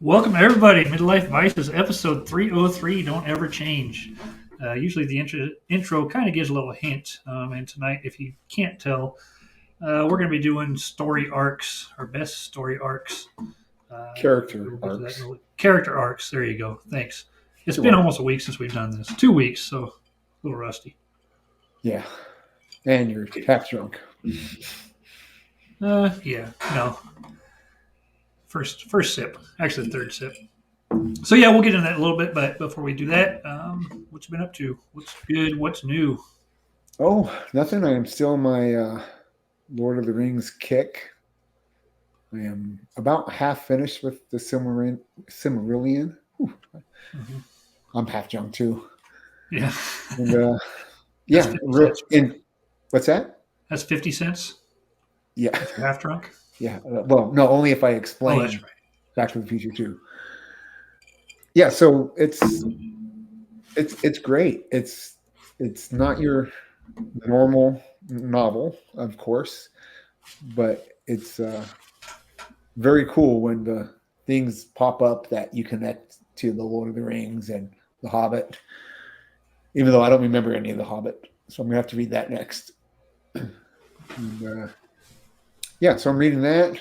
Welcome, everybody. Midlife Vices, episode 303. Don't ever change. Usually, the intro kind of gives a little hint. And tonight, if you can't tell, we're going to be doing story arcs, our best story arcs. Character We'll get to that arcs. Character arcs. There you go. Thanks. It's You're been welcome. almost a week since we've done this. 2 weeks, so a little rusty. Yeah. And you're half drunk. Yeah, no. First sip. Actually, the third sip. So yeah, we'll get into that a little bit, but before we do that, what you been up to? What's good? What's new? Oh, nothing. I am still my Lord of the Rings kick. I am about half finished with the Silmarillion. Whew. Mm-hmm. I'm half drunk too. Yeah, And that's yeah, 50 cents. and what's that? That's 50 cents. Yeah. If you're half drunk. Yeah. Well, no, only if I Oh, that's explain right. Back to the Future too. Yeah, so it's great. It's not your normal novel, of course, but it's very cool when the things pop up that you connect to the Lord of the Rings and the Hobbit. Even though I don't remember any of the Hobbit, so I'm gonna have to read that next. And, yeah, so I'm reading that.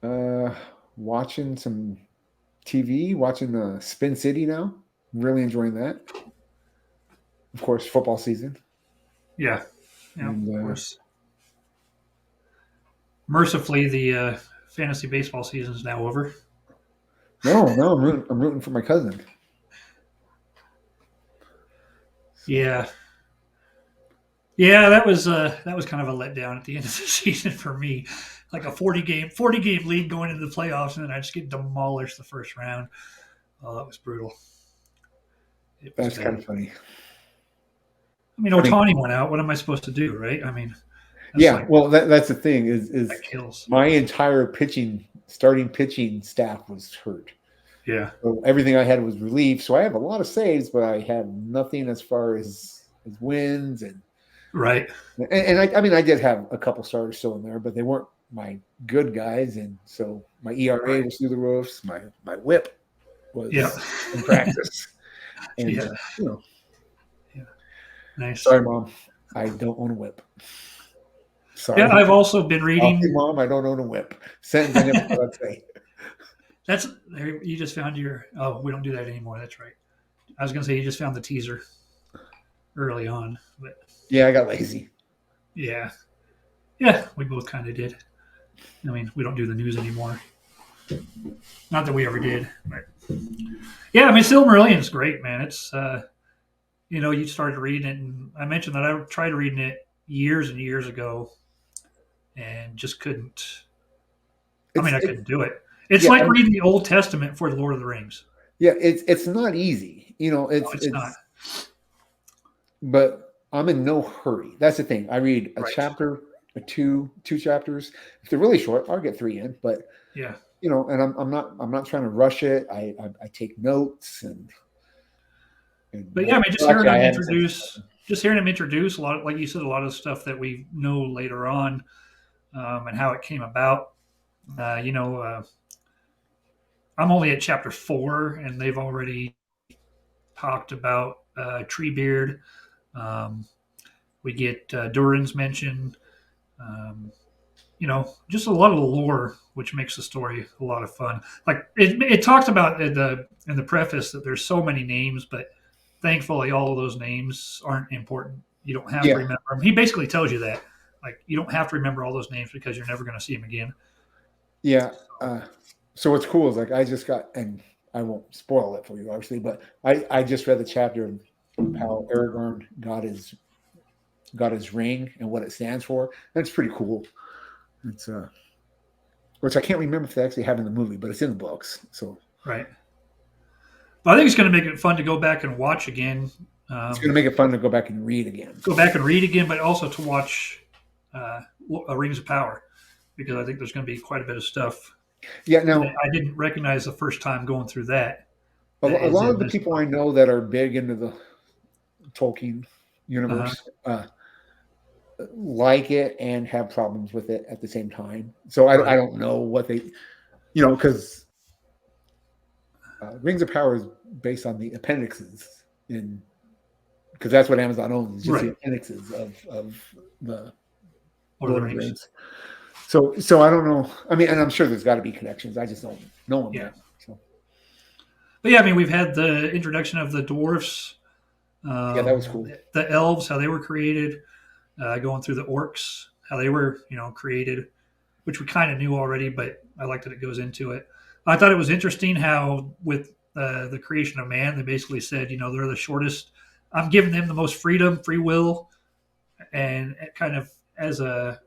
Uh, Watching some TV, watching Spin City now. Really enjoying that. Of course, football season. Yeah, yeah, And of course. Mercifully, the fantasy baseball season is now over. no, I'm rooting for my cousin. Yeah, yeah, that was kind of a letdown at the end of the season for me. Like a 40 game lead going into the playoffs, and then I just get demolished the first round. Oh, that was brutal. It was That's kind bad. of funny. I mean, I mean, Otani went out. What am I supposed to do, right? I mean, that's yeah. like Well, that's the thing that is kills. my entire starting pitching staff was hurt. Yeah, So everything I had was relief. So I have a lot of saves, but I have nothing as far as wins right. and I mean I did have a couple starters still in there, but they weren't my good guys, and so my ERA Right. was through the roofs. My WHIP Yeah. was in practice, and Yeah. Yeah. Nice. sorry, mom, I don't own a WHIP. Yeah, Sorry, I've also been okay, reading. mom, I don't own a WHIP. Sentence I never thought I'd say. That's you just found your. Oh, we don't do that anymore. That's right. I was gonna say you just found the teaser early on, but Yeah, I got lazy. yeah, yeah, we both kind of did. I mean, we don't do the news anymore. Not that we ever did, but yeah, I mean, Silmarillion is great, man. It's you started reading it, and I mentioned that I tried reading it years and years ago, and just couldn't. I It's mean, I it, couldn't do it. It's yeah, like reading the Old Testament for the Lord of the Rings. yeah. It's not easy, No, it's not. but I'm in no hurry. That's the thing. I read a Right. chapter, two chapters. If they're really short, I'll get three in. But Yeah. and I'm not trying to rush it. I take notes and But yeah, I mean, well, actually I haven't said just hearing him introduce a lot, of, like you said, a lot of stuff that we know later on, and how it came about. Uh, you know, uh, I'm only at chapter 4, and they've already talked about Treebeard. Um, we get Durin's mentioned. Um, just a lot of the lore, which makes the story a lot of fun. Like it talks about in the preface that there's so many names, but thankfully all of those names aren't important. You don't have to yeah, remember them. He basically tells you that, like, you don't have to remember all those names because you're never going to see them again. yeah. So what's cool is like I just got, and I won't spoil it for you obviously, but I just read the chapter of how Aragorn got his ring and what it stands for. That's pretty cool. It's which I can't remember if they actually have in the movie, but it's in the books. So Right. But I think it's going to make it fun to go back and watch again. it's going to Um, make it fun to go back and read again. Go back and read again, but also to watch uh, Rings of Power, because I think there's going to be quite a bit of stuff Yeah. that Now, I didn't recognize the first time going through that. a That is lot in of the this people I book. know that are big into the Tolkien Uh-huh. universe like it and have problems with it at the same time. So I Right. don't know what they, because Rings of Power is based on the appendixes in because that's what Amazon owns, just the Right. appendixes of the Lord of the Lord of the Rings. Rings. So I don't know. I mean, and I'm sure there's got to be connections. I just don't know them Yeah. yet. So But yeah, I mean, we've had the introduction of the dwarfs, yeah, that was cool. the elves, how they were created, going through the orcs, how they were, created, which we kind of knew already, but I like that it goes into it. I thought it was interesting how with the creation of man, they basically said, they're the shortest. I'm giving them the most freedom, free will, and kind of as a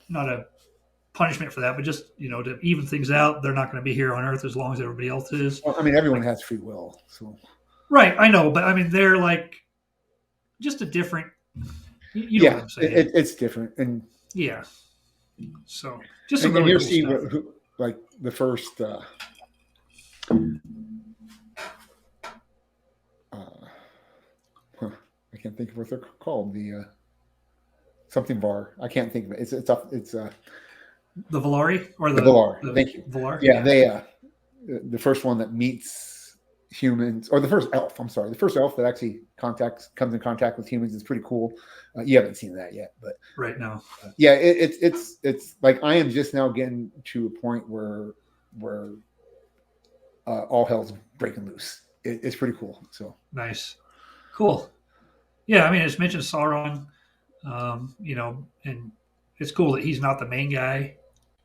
not a punishment for that, but just to even things out. They're not going to be here on Earth as long as everybody else is. Well, I mean, everyone Like, has free will, so right, I know, but I mean, they're like just a different. You know what yeah, I'm saying? it's different. And Yeah. So just some and really you'll cool see stuff. like the first. Huh, I can't think of what they're called. The something bar. I can't think of it. It's The Valari or the the Valar. the Thank you. Valar. Yeah, Yeah. they the first one that meets humans, or the first elf. I'm sorry, the first elf that actually comes in contact with humans is pretty cool. You haven't seen that yet, but Right now. yeah, it's like I am just now getting to a point where all hell's breaking loose. It's pretty cool. So Nice. Cool. Yeah, I mean, it's mentioned Sauron, and it's cool that he's not the main guy,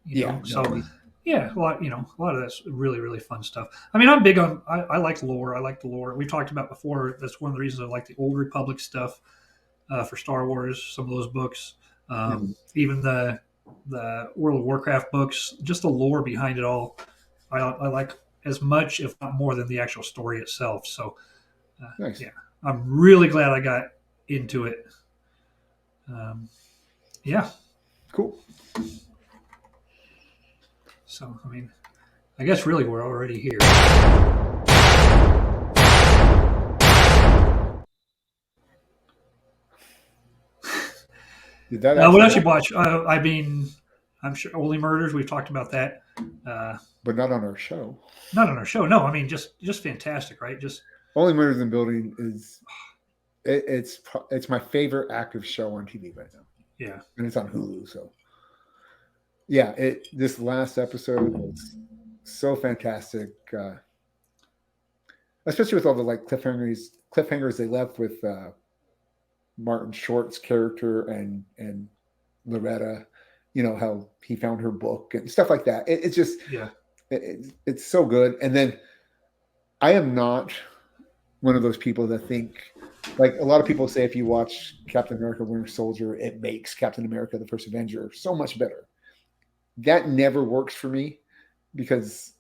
yeah, no, So, yeah, a lot of that's really, really fun stuff. I mean, I'm big on. I like lore. I like the lore. We've talked about before. That's one of the reasons I like the old Republic stuff for Star Wars. Some of those books, mhm. even the World of Warcraft books, just the lore behind it all. I like as much, if not more, than the actual story itself. So, Nice, yeah, I'm really glad I got into it. Um, yeah. cool. So, I mean, I guess really we're already here. Did that What actually else you happen? watch? I mean, I'm sure Only Murders. We've talked about that. Uh, But not on our show. not on our show. No, I mean just fantastic, right? Just Only Murders in the Building is it's my favorite active show on TV right now, yeah, and it's on Hulu. So yeah, this last episode was so fantastic, especially with all the like cliffhangers they left with Martin Short's character and Loretta. You know how he found her book and stuff like that. It's just yeah, it's so good. And then I am not one of those people that think like a lot of people say if you watch Captain America Winter Soldier, it makes Captain America the First Avenger so much better. That never works for me because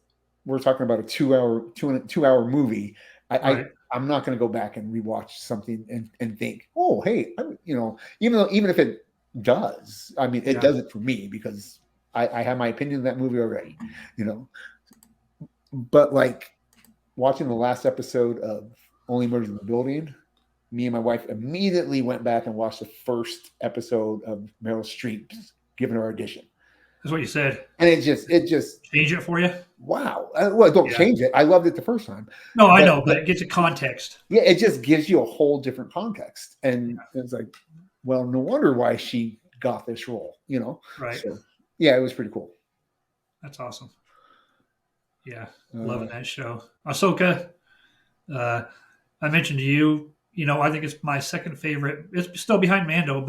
we're talking about a 2 hour movie. right, I'm not going to go back and rewatch something and think, oh, hey, even if it does, I mean, it yeah. doesn't for me because I have my opinion of that movie already, you know. But like watching the last episode of Only Murders in the Building, me and my wife immediately went back and watched the first episode of Meryl Streep's giving her audition. That's what you said. And it just Change it for you. wow. Well, don't Yeah. change it. I loved it the first time, No, I know, but but it gets a context. yeah, it just gives you a whole different context, and it's like, well, no wonder why she got this role, you know. Right. So yeah, it was pretty cool. That's awesome. Yeah, Uh, loving that show. Ahsoka. Uh, I mentioned to you. I think it's my second favorite. It's still behind Mando,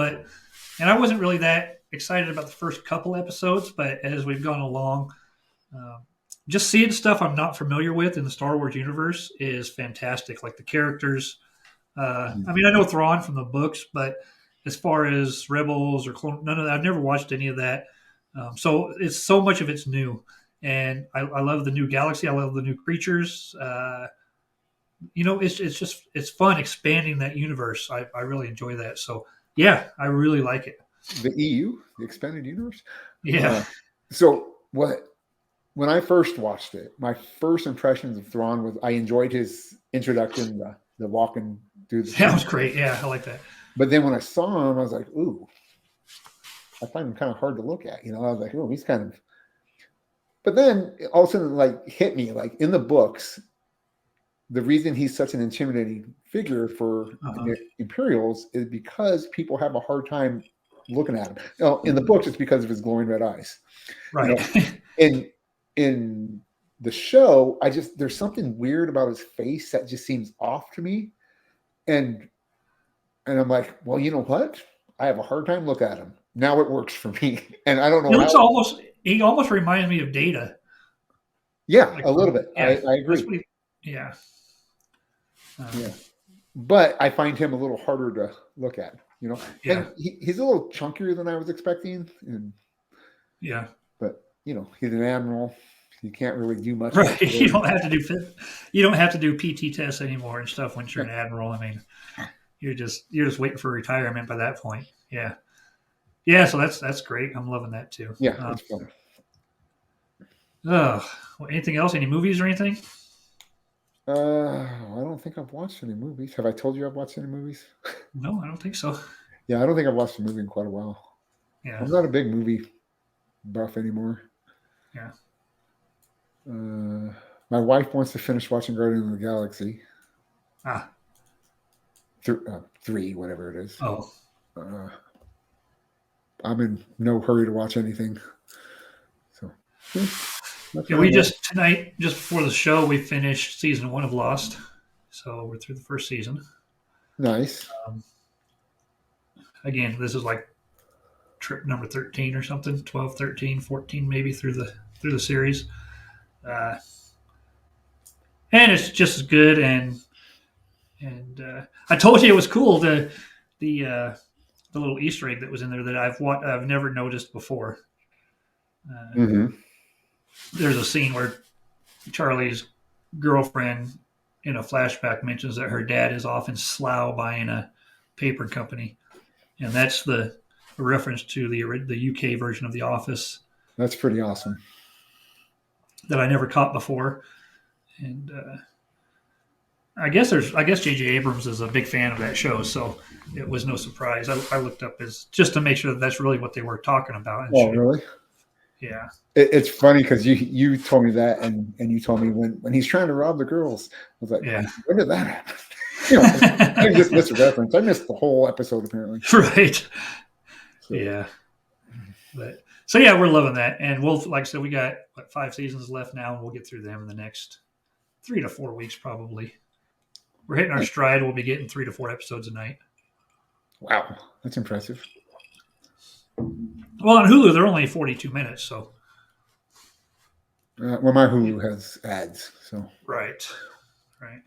and I wasn't really that excited about the first couple episodes, but as we've gone along, Um, just seeing stuff I'm not familiar with in the Star Wars universe is fantastic. Like the characters. I mean, I know Thrawn from the books, but as far as Rebels or Clone, none of that. I've never watched any of that. So it's so much of it's new, and I love the new galaxy. I love the new creatures. It's fun expanding that universe. I really enjoy that. So yeah, I really like it. the EU, the expanded universe. Yeah, Uh, so what? When I first watched it, my first impressions of Thrawn was I enjoyed his introduction, the walking through the that was streets. great. Yeah, I like that. But then when I saw him, I was like, ooh, I find him kind of hard to look at. You know, I was like, oh, he's kind of But then all of a sudden, like, hit me, like, in the books, the reason he's such an intimidating figure for Uh-huh. the Imperials is because people have a hard time looking at him. Now, in the books, it's because of his glowing red eyes. You Right. know, in in the show, there's something weird about his face that just seems off to me, and I'm like, well, you know what? I have a hard time looking at him now. It works for me, and I don't He know looks how. almost. He almost reminds me of Data. Yeah, Like a little from bit. yeah, I that's agree. what he. Yeah. Yeah, Um, but I find him a little harder to look at. yeah. And he's a little chunkier than I was expecting. And Yeah. but he's an admiral. You can't really do much with Right. You authority. don't have to do you don't have to do PT tests anymore and stuff once you're Yeah, an admiral. I mean, you're just waiting for retirement by that point. Yeah. Yeah. So that's great. I'm loving that too. yeah, it's fun. Well, anything else? Any movies or anything? I don't think I've watched any movies. Have I told you I've watched any movies? No, I don't think so. Yeah, I don't think I've watched a movie in quite a while. Yeah. I'm not a big movie buff anymore. Yeah. My wife wants to finish watching Guardians of the Galaxy Ah. three, whatever it is. Oh. Uh, I'm in no hurry to watch anything. So that's Yeah. where We I'm at. just tonight, just before the show, we finished season 1 of Lost. So we're through the first season. Nice. Um, Again, this is like trip number 13 or something, 12, 13, 14 maybe through the series. Uh, and it's just as good. And I told you it was cool, the little Easter egg that was in there that I've never noticed before. Uh, Mm-hmm. there's a scene where Charlie's girlfriend in a flashback mentions that her dad is off in Slough buying a paper company, and that's the reference to the UK version of The Office That's pretty awesome. that I never caught before. And I guess J.J. Abrams is a big fan of that show, so it was no surprise. I looked up as just to make sure that that's really what they were talking about. And Oh, really? yeah, It's funny because you told me that, and you told me when he's trying to rob the girls. I was like, yeah, when did that happen? I just missed a reference. I missed the whole episode apparently. right, So yeah. But so yeah, we're loving that, and we'll like I said, we got 5 seasons left now, and we'll get through them in the next 3 to 4 weeks probably. We're hitting our stride. We'll be getting 3 to 4 episodes a night. wow, that's impressive. Well, on Hulu, they're only 42 minutes, so Well, my Hulu has ads, so right, right.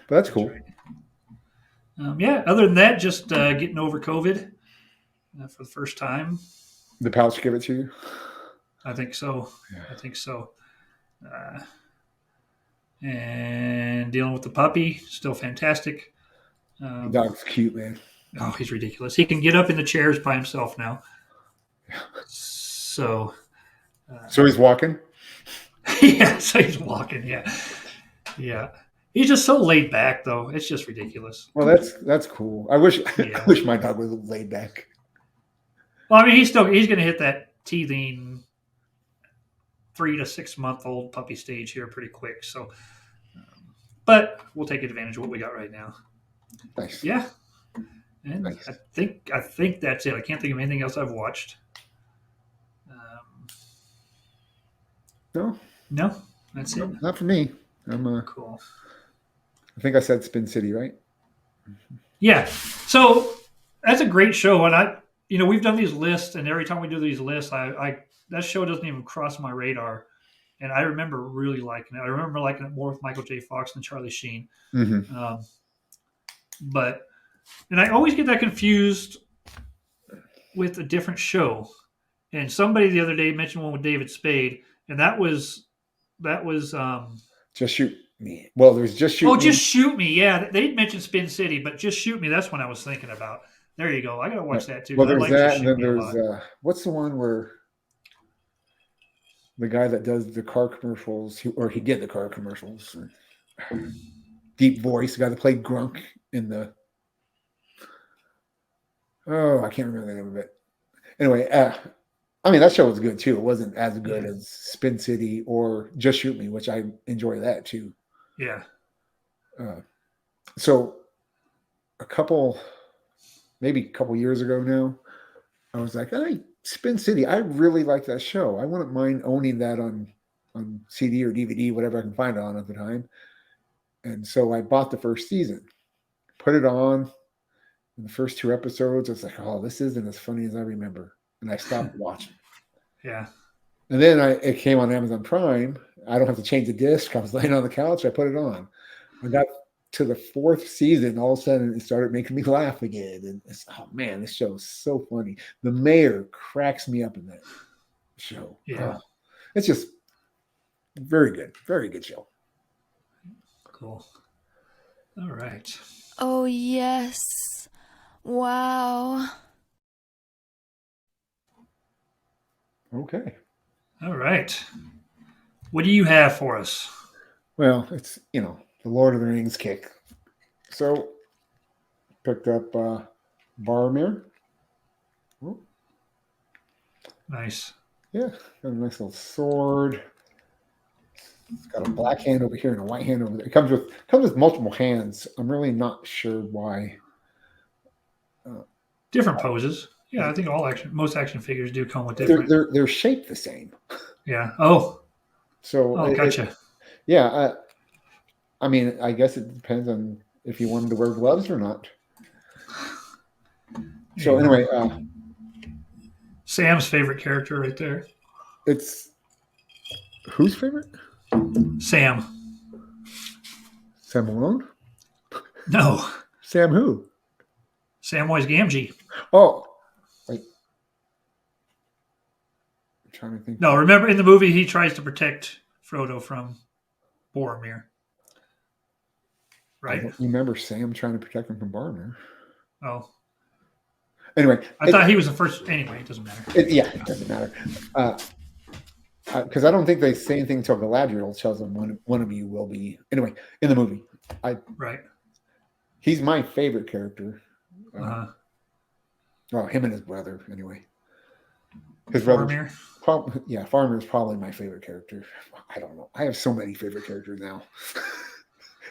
but that's That's cool. right. Yeah. Other than that, just getting over COVID for the first time. The pouch give it to you. I think so. Yeah. I think so. Uh, and dealing with the puppy, still fantastic. The dog's cute, man. Oh, he's ridiculous. He can get up in the chairs by himself now. So, So he's walking. yeah, so he's walking. Yeah. Yeah. He's just so laid back, though. It's just ridiculous. Well, that's cool. I wish I Yeah. wish my dog was laid back. Well, I mean, he's going to hit that teething 3 to 6 month old puppy stage here pretty quick. So, but we'll take advantage of what we got right now. Nice. Yeah, and Nice. I think that's it. I can't think of anything else I've watched. No, No, that's it. not for me. I'm. Cool. I think I said Spin City, right? Yeah. So that's a great show, and we've done these lists, and every time we do these lists, I that show doesn't even cross my radar, and I remember really liking it. I remember liking it more with Michael J. Fox than Charlie Sheen. Mm-hmm. But and I always get that confused with a different show. And somebody the other day mentioned one with David Spade, and that was Just Shoot Me. Well, there's Just Shoot Me. Just Shoot Me. Yeah, they'd mentioned Spin City, but Just Shoot Me. That's what I was thinking about. There you go. I gotta watch that too. Well, 'Cause I there's like that, Just and Shoot then Me a there's lot. what's the one where the guy that does the car commercials, he did the car commercials, deep voice, the guy that played Grunk in the. Oh, I can't remember the name of it. Anyway, I mean, that show was good too. It wasn't as good Yeah. as Spin City or Just Shoot Me, which I enjoy that too. Yeah. Uh, so a couple, maybe a couple years ago now, I was like, "Hey, Spin City, I really like that show. I wouldn't mind owning that on CD or DVD, whatever I can find it on at the time." And so I bought the first season, put it on. In the first two episodes, I was like, "Oh, this isn't as funny as I remember," and I stopped watching. Yeah. And then it came on Amazon Prime. I don't have to change the disc. I was laying on the couch. I put it on. I got to the fourth season. All of a sudden, it started making me laugh again. And it's, oh man, this show is so funny. The mayor cracks me up in that show. Yeah. Oh, it's just very good show. Cool. All right. Oh, yes. Wow. Okay. All right. What do you have for us? Well, it's the Lord of the Rings kick. So picked up Boromir. Oh, Nice. yeah, got a nice little sword. It's got a black hand over here and a white hand over there. It comes with multiple hands. I'm really not sure why. Different poses. Yeah, I think most action figures do come with They're different. they're shaped the same. Yeah. Oh. So Oh, gotcha. yeah. I mean, I guess it depends on if you wanted to wear gloves or not. So There you anyway, go. Sam's favorite character right there. it's whose favorite? Sam. Sam Malone? No. Sam who? Samwise Gamgee. Oh, wait. I'm trying to think. No, remember in the movie he tries to protect Frodo from Boromir. I Right? don't remember Sam trying to protect him from Boromir. Oh. Anyway, I thought he was the first. Anyway, it doesn't matter. it doesn't matter. Because I don't think they say anything until Galadriel tells them one of you will be. Anyway, in the movie, Right. he's my favorite character. Uh-huh. Oh, him and his brother. Anyway, his brother. Boromir. Farmer is probably my favorite character. I don't know. I have so many favorite characters now.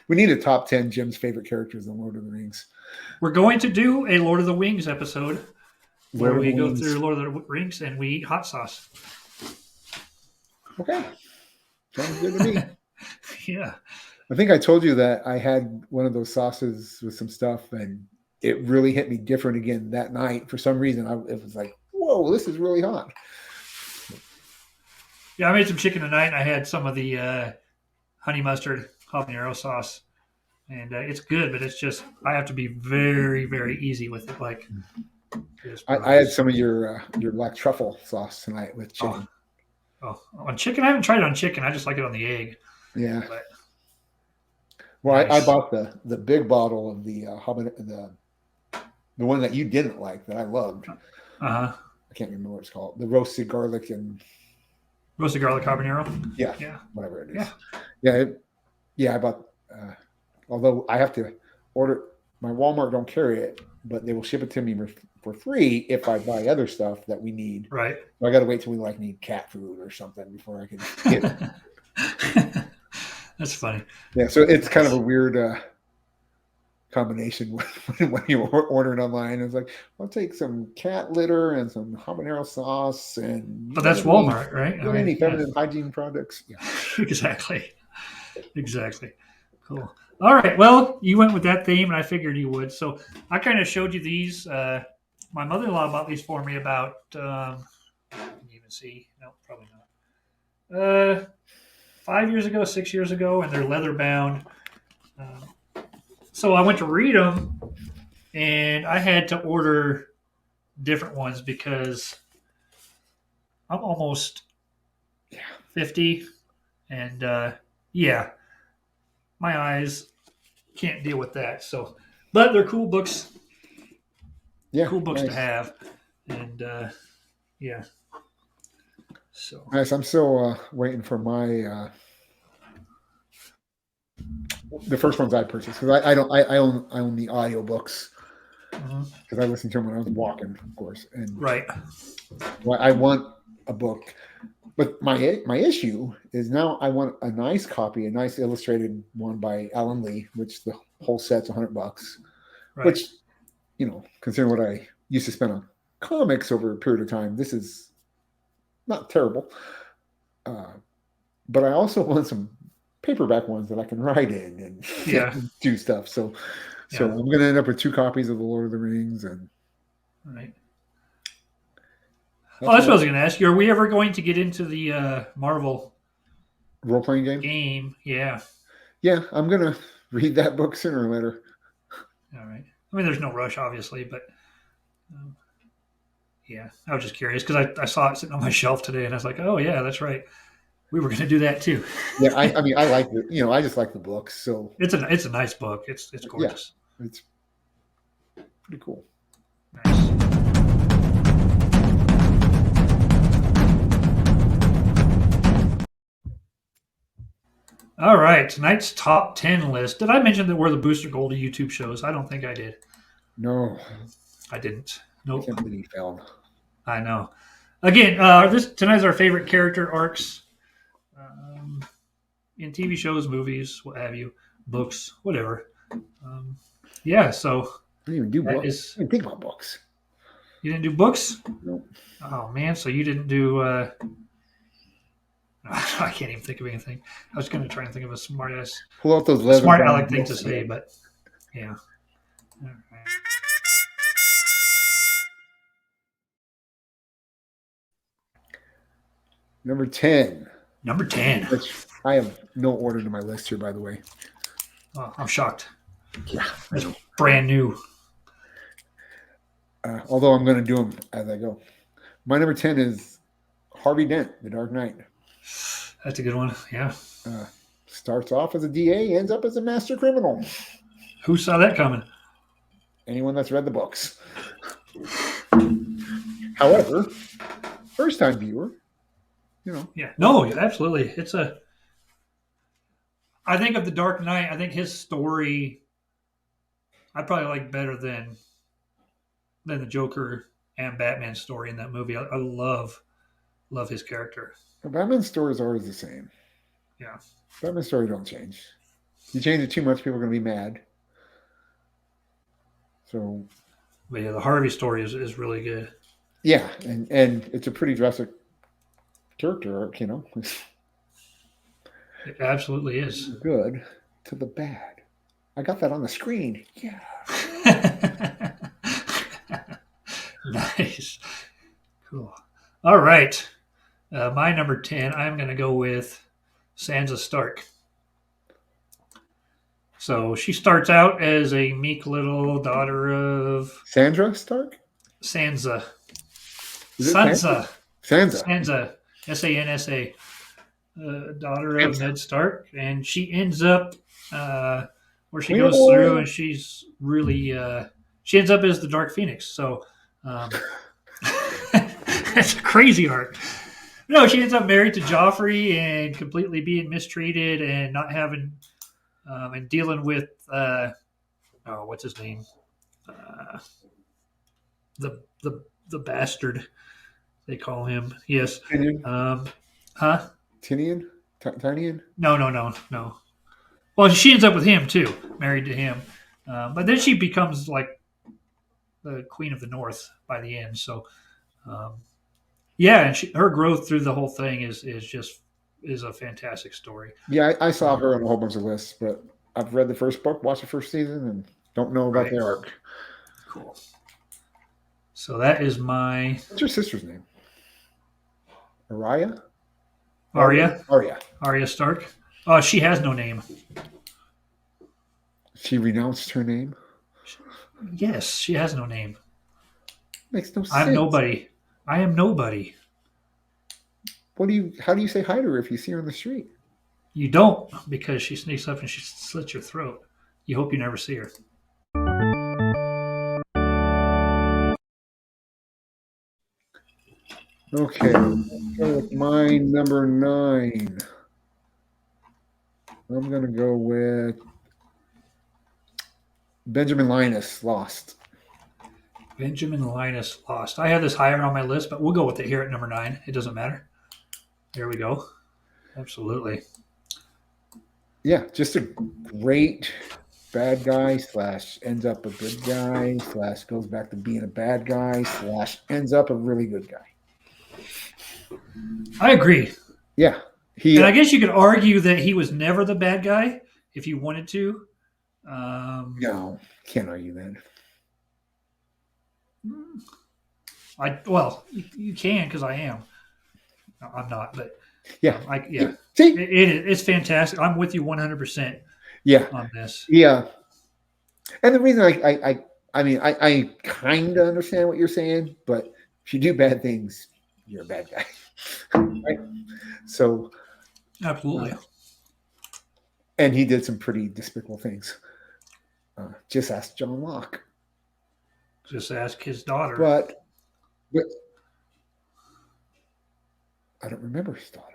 We need a top 10 Jim's favorite characters in Lord of the Rings. We're going to do a Lord of the Wings episode where Lord of we the go Rings. through Lord of the Rings and we eat hot sauce. Okay. Sounds good to me. Yeah. I think I told you that I had one of those sauces with some stuff, and it really hit me different again that night. For some reason, it was like, whoa, this is really hot. Yeah, I made some chicken tonight and I had some of the honey mustard habanero sauce. And it's good, but it's just, I have to be very, very easy with it. Like, I had some of your black truffle sauce tonight with chicken. Oh, on chicken? I haven't tried it on chicken. I just like it on the egg. Yeah. But, well, nice. I bought the big bottle of the one that you didn't like that I loved. Uh-huh. I can't remember what it's called. The roasted garlic and Roasted garlic habanero? yeah, whatever it is. Yeah. I bought. Although I have to order, my Walmart don't carry it, but they will ship it to me for free if I buy other stuff that we need. Right. So I got to wait till we need cat food or something before I can get it. That's funny. Yeah, so it's kind of a weird combination when you order it online. It's like, I'll take some cat litter and some habanero sauce and. But that's Walmart, right? Any feminine hygiene products? Yeah. Exactly. Cool. All right. Well, you went with that theme, and I figured you would. So I kind of showed you these. My mother-in-law bought these for me about. Can you even see? No, probably not. 5 years ago, 6 years ago, and they're leather bound. So I went to read them, and I had to order different ones because I'm almost 50, and my eyes can't deal with that. So, but they're cool books. Yeah, cool books nice. to have, and yeah. So nice. I'm still waiting for my the first ones I purchased because I own the audiobooks because I listened to them when I was walking, of course. And right. well, I want a book. But my issue is now I want a nice copy, a nice illustrated one by Alan Lee, which the whole set's $100. Right. Which, considering what I used to spend on comics over a period of time, this is not terrible. But I also want some paperback ones that I can write in and Yeah. do stuff. So Yeah. I'm going to end up with 2 copies of the Lord of the Rings, and Right. that's Oh, that's what I what was going to ask you. Are we ever going to get into the Marvel role playing game. game? Yeah. Yeah, I'm going to read that book sooner or later. All right. I mean, there's no rush, obviously, but yeah, I was just curious because I saw it sitting on my shelf today, and I was like, oh yeah, that's right. We were going to do that too. Yeah, I mean, I like it. I just like the books. So It's a nice book. It's gorgeous. Yeah, it's pretty cool. Nice. All right, tonight's top 10 list. Did I mention that we're the Booster Gold of YouTube shows? I don't think I did. No, I didn't. I Nope. can't believe he failed. I know. Again, tonight's our favorite character arcs in TV shows, movies, what have you, books, whatever. Yeah, so I didn't even do that books. is. I didn't think about books. You didn't do books? Nope. Oh man, so you didn't do. I can't even think of anything. I was going to try and think of a smart Pull out those leather. aleck thing to say, but yeah. All right. Number 10. Number 10. Which I have no order to my list here, by the way. Oh, I'm shocked. Yeah. That's brand new. Although I'm going to do them as I go. My number 10 is Harvey Dent, The Dark Knight. That's a good one. Yeah. Starts off as a DA, ends up as a master criminal. Who saw that coming? Anyone that's read the books. However, first time viewer, Yeah. No, absolutely. I think of The Dark Knight, I think his story I probably like better than the Joker and Batman story in that movie. I love his character. Batman's story is always the same. Yeah. Batman's story don't change. You change it too much, people are going to be mad. So, but yeah, the Harvey story is really good. Yeah, and it's a pretty drastic character arc, It absolutely is. Good to the bad. I got that on the screen. Yeah. Nice. Cool. All right. My number 10, I'm going to go with Sansa Stark. So she starts out as a meek little daughter of Sandra Stark? Sansa. Sansa. Sansa. Sansa. Daughter of Ned Stark. And she ends up where she goes through and she's really, she ends up as the Dark Phoenix. So it's a crazy arc. No, she ends up married to Joffrey and completely being mistreated and not having and dealing with what's his name? The bastard they call him. Yes. Tinian? Tinian? Tinian? No. Well, she ends up with him too, married to him. But then she becomes like the Queen of the North by the end. So, and her growth through the whole thing is a fantastic story. Yeah, I saw her on a whole bunch of lists, but I've read the first book, watched the first season, and don't know about the arc. Cool. So that is my. What's your sister's name? Arya Stark. She has no name. She renounced her name? Yes, she has no name. Makes no sense. I'm nobody. I am nobody. How do you say hi to her if you see her on the street? You don't, because she sneaks up and she slits your throat. You hope you never see her. Okay, let's go with my number 9. I'm going to go with Benjamin Linus, Lost. Benjamin Linus Lost. I have this higher on my list, but we'll go with it here at number 9. It doesn't matter. There we go. Absolutely. Yeah, just a great bad guy slash ends up a good guy slash goes back to being a bad guy slash ends up a really good guy. I agree. Yeah, he. And I guess you could argue that he was never the bad guy if you wanted to. No, can't argue that. You can because I am. No, I'm not, but Yeah, yeah. See, It's fantastic. I'm with you 100% yeah, on this. yeah. And the reason I kind of understand what you're saying, but if you do bad things, you're a bad guy, right? So, Absolutely. and he did some pretty despicable things. Just ask John Locke. Just ask his daughter. But I don't remember his daughter.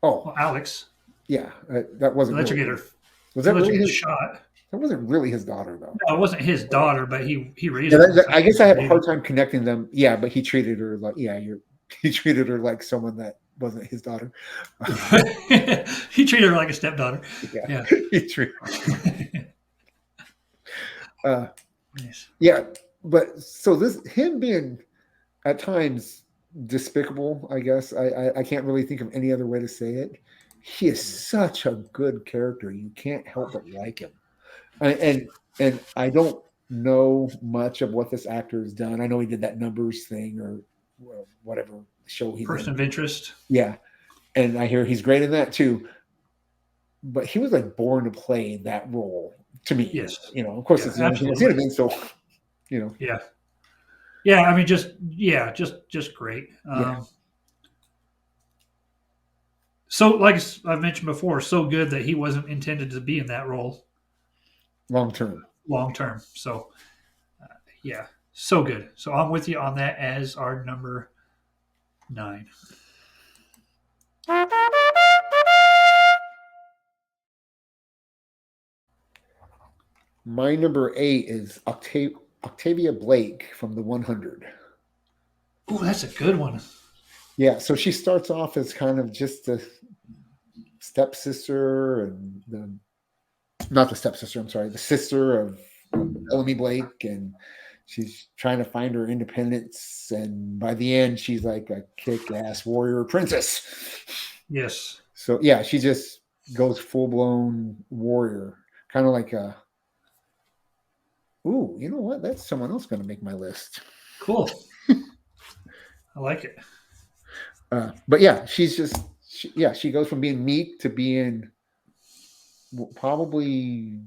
Oh, well, Alex. Yeah, that wasn't. Let really, you get her. Was that really his shot? That wasn't really his daughter, though. No, it wasn't his daughter, but he raised her. I guess I have a hard time connecting them. Yeah, but he treated her like he treated her like someone that wasn't his daughter. He treated her like a stepdaughter. Yeah. He treated. Nice. Yeah, but so him being at times despicable, I guess I can't really think of any other way to say it. He is such a good character; you can't help but like him. And I don't know much of what this actor has done. I know he did that Numbers thing or whatever show he Person did. of Interest. Yeah, and I hear he's great in that too. But he was like born to play that role to me. Yes. Of course, it's the only thing I've seen him in. So, Yeah. Yeah, I mean, just great. Yeah. So, like I've mentioned before, so good that he wasn't intended to be in that role long term. So, yeah, so good. So I'm with you on that as our number 9. My number 8 is Octavia Blake from the 100. Oh, that's a good one. Yeah, so she starts off as kind of just a stepsister and not the stepsister, I'm sorry, the sister of Bellamy Blake, and she's trying to find her independence, and by the end she's like a kick-ass warrior princess. Yes. So yeah, she just goes full-blown warrior, kind of like a ooh, you know what? That's someone else going to make my list. Cool. I like it. But yeah, she goes from being meek to being probably.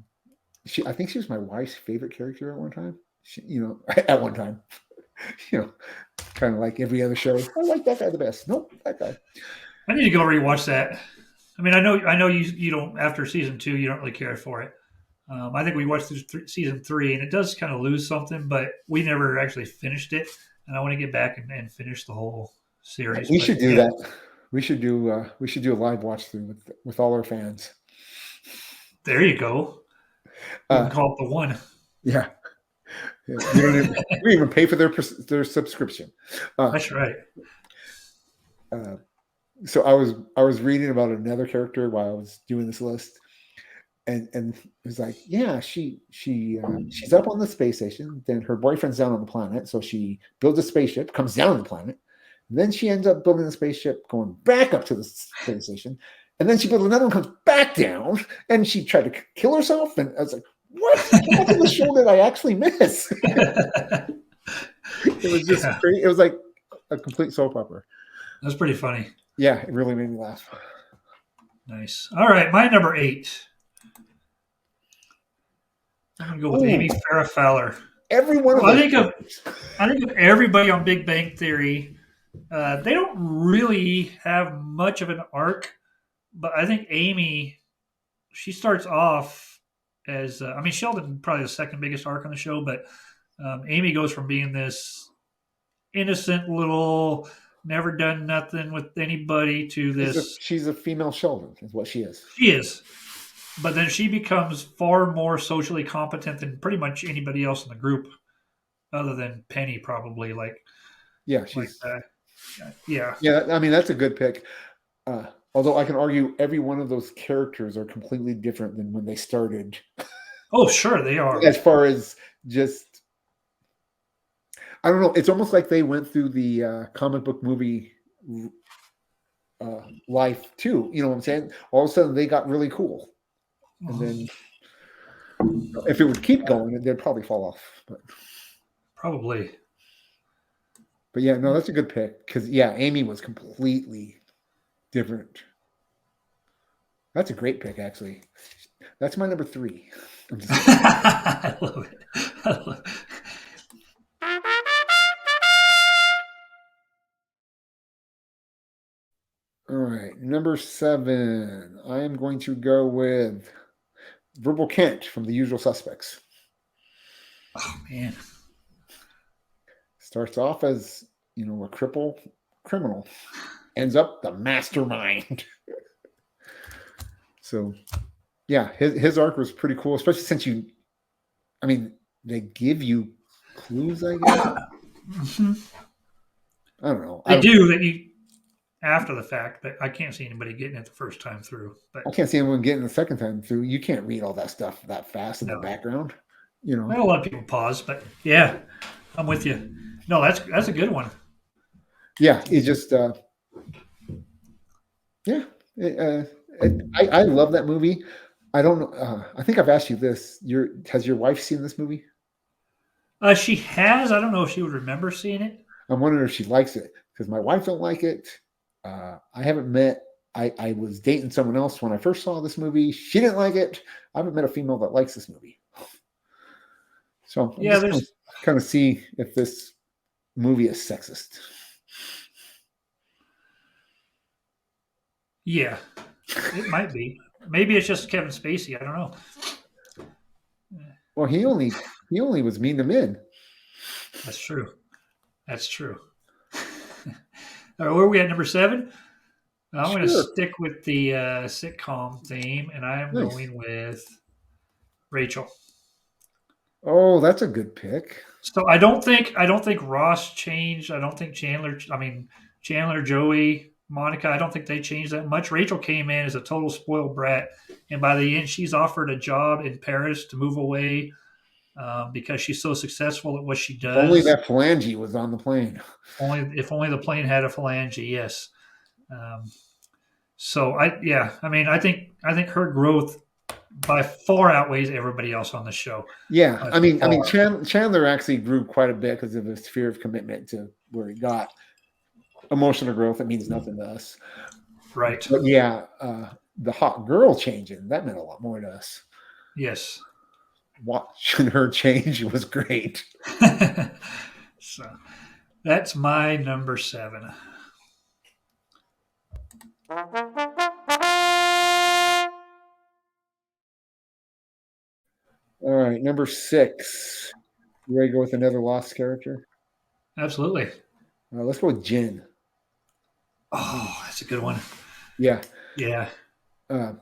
I think she was my wife's favorite character at one time. At one time, kind of like every other show. I like that guy the best. Nope, that guy. I need to go rewatch that. I mean, I know you don't after season 2, you don't really care for it. I think we watched through season 3, and it does kind of lose something, but we never actually finished it. And I want to get back and finish the whole series. We should do that. We should do a live watch through with all our fans. There you go. We can call it the one. Yeah. We don't even pay for their subscription. That's right. So I was reading about another character while I was doing this list. And it was like, yeah, she's up on the space station. Then her boyfriend's down on the planet, so she builds a spaceship, comes down on the planet. And then she ends up building a spaceship, going back up to the space station. And then she builds another one, comes back down, and she tried to kill herself. And I was like, what? How much of the show did I actually miss? It was just crazy. It was like a complete soap opera. That's pretty funny. Yeah, it really made me laugh. Nice. All right, my number 8. I'm gonna go with Amy Farrah Fowler. I think of everybody on Big Bang Theory. They don't really have much of an arc, but I think Amy, she starts off as Sheldon probably the second biggest arc on the show, but Amy goes from being this innocent little, never done nothing with anybody to this. She's a female Sheldon, is what she is. She is. But then she becomes far more socially competent than pretty much anybody else in the group. other than Penny, probably Yeah, like she's that. Yeah. yeah. I mean, that's a good pick. Although I can argue every one of those characters are completely different than when they started, Oh, sure, they are. as far as just I don't know. It's almost like they went through the comic book movie life too. You know what I'm saying? All of a sudden they got really cool, and then if it would keep going, they'd probably fall off. Probably. But yeah, no, that's a good pick because yeah, Amy was completely different. That's a great pick, actually. That's my number three. I'm just kidding. I love it. I love it. All right, number seven. I am going to go with Verbal Kent from The Usual Suspects. Oh man. Starts off as a cripple criminal, ends up the mastermind. So yeah, his arc was pretty cool, especially since I mean, they give you clues, I guess. Mhm. I don't know. They do that you after the fact, but I can't see anybody getting it the first time through. But I can't see anyone getting the second time through. You can't read all that stuff that fast in the no, background. You know. well, a lot of people pause. But yeah, I'm with you. No, that's a good one. Yeah, it just yeah. I love that movie. I don't know. I think I've asked you this. Has your wife seen this movie? She has. I don't know if she would remember seeing it. I'm wondering if she likes it because my wife don't like it. I haven't met. I was dating someone else when I first saw this movie. She didn't like it. I haven't met a female that likes this movie. So I'm Yeah, just going to there's. kind of see if this movie is sexist. Yeah, it might be. Maybe it's just Kevin Spacey. I don't know. Well, he only was mean to men. That's true. That's true. All right, where are we at? Number seven. I'm going to Sure, stick with the sitcom theme, and I am nice. going with Rachel. Oh, that's a good pick. So I don't think Ross changed. I don't think Chandler. I mean Chandler, Joey, Monica. I don't think they changed that much. Rachel came in as a total spoiled brat, and by the end, she's offered a job in Paris to move away because she's so successful at what she If only does. that phalange was on the plane. Only if only the plane had a phalange. Yes. Um, so I think her growth by far outweighs everybody else on the show Yeah, by I mean, far. Chandler actually grew quite a bit because of his fear of commitment to where he got emotional growth. That means nothing to us. Right. But yeah, the hot girl changing that meant a lot more to us. Yes. Watching her change was great. So that's my number seven. All right, number six. You ready to go with another lost character? Absolutely. Let's go with Jin. Oh, that's a good one. Yeah, Yeah. uh,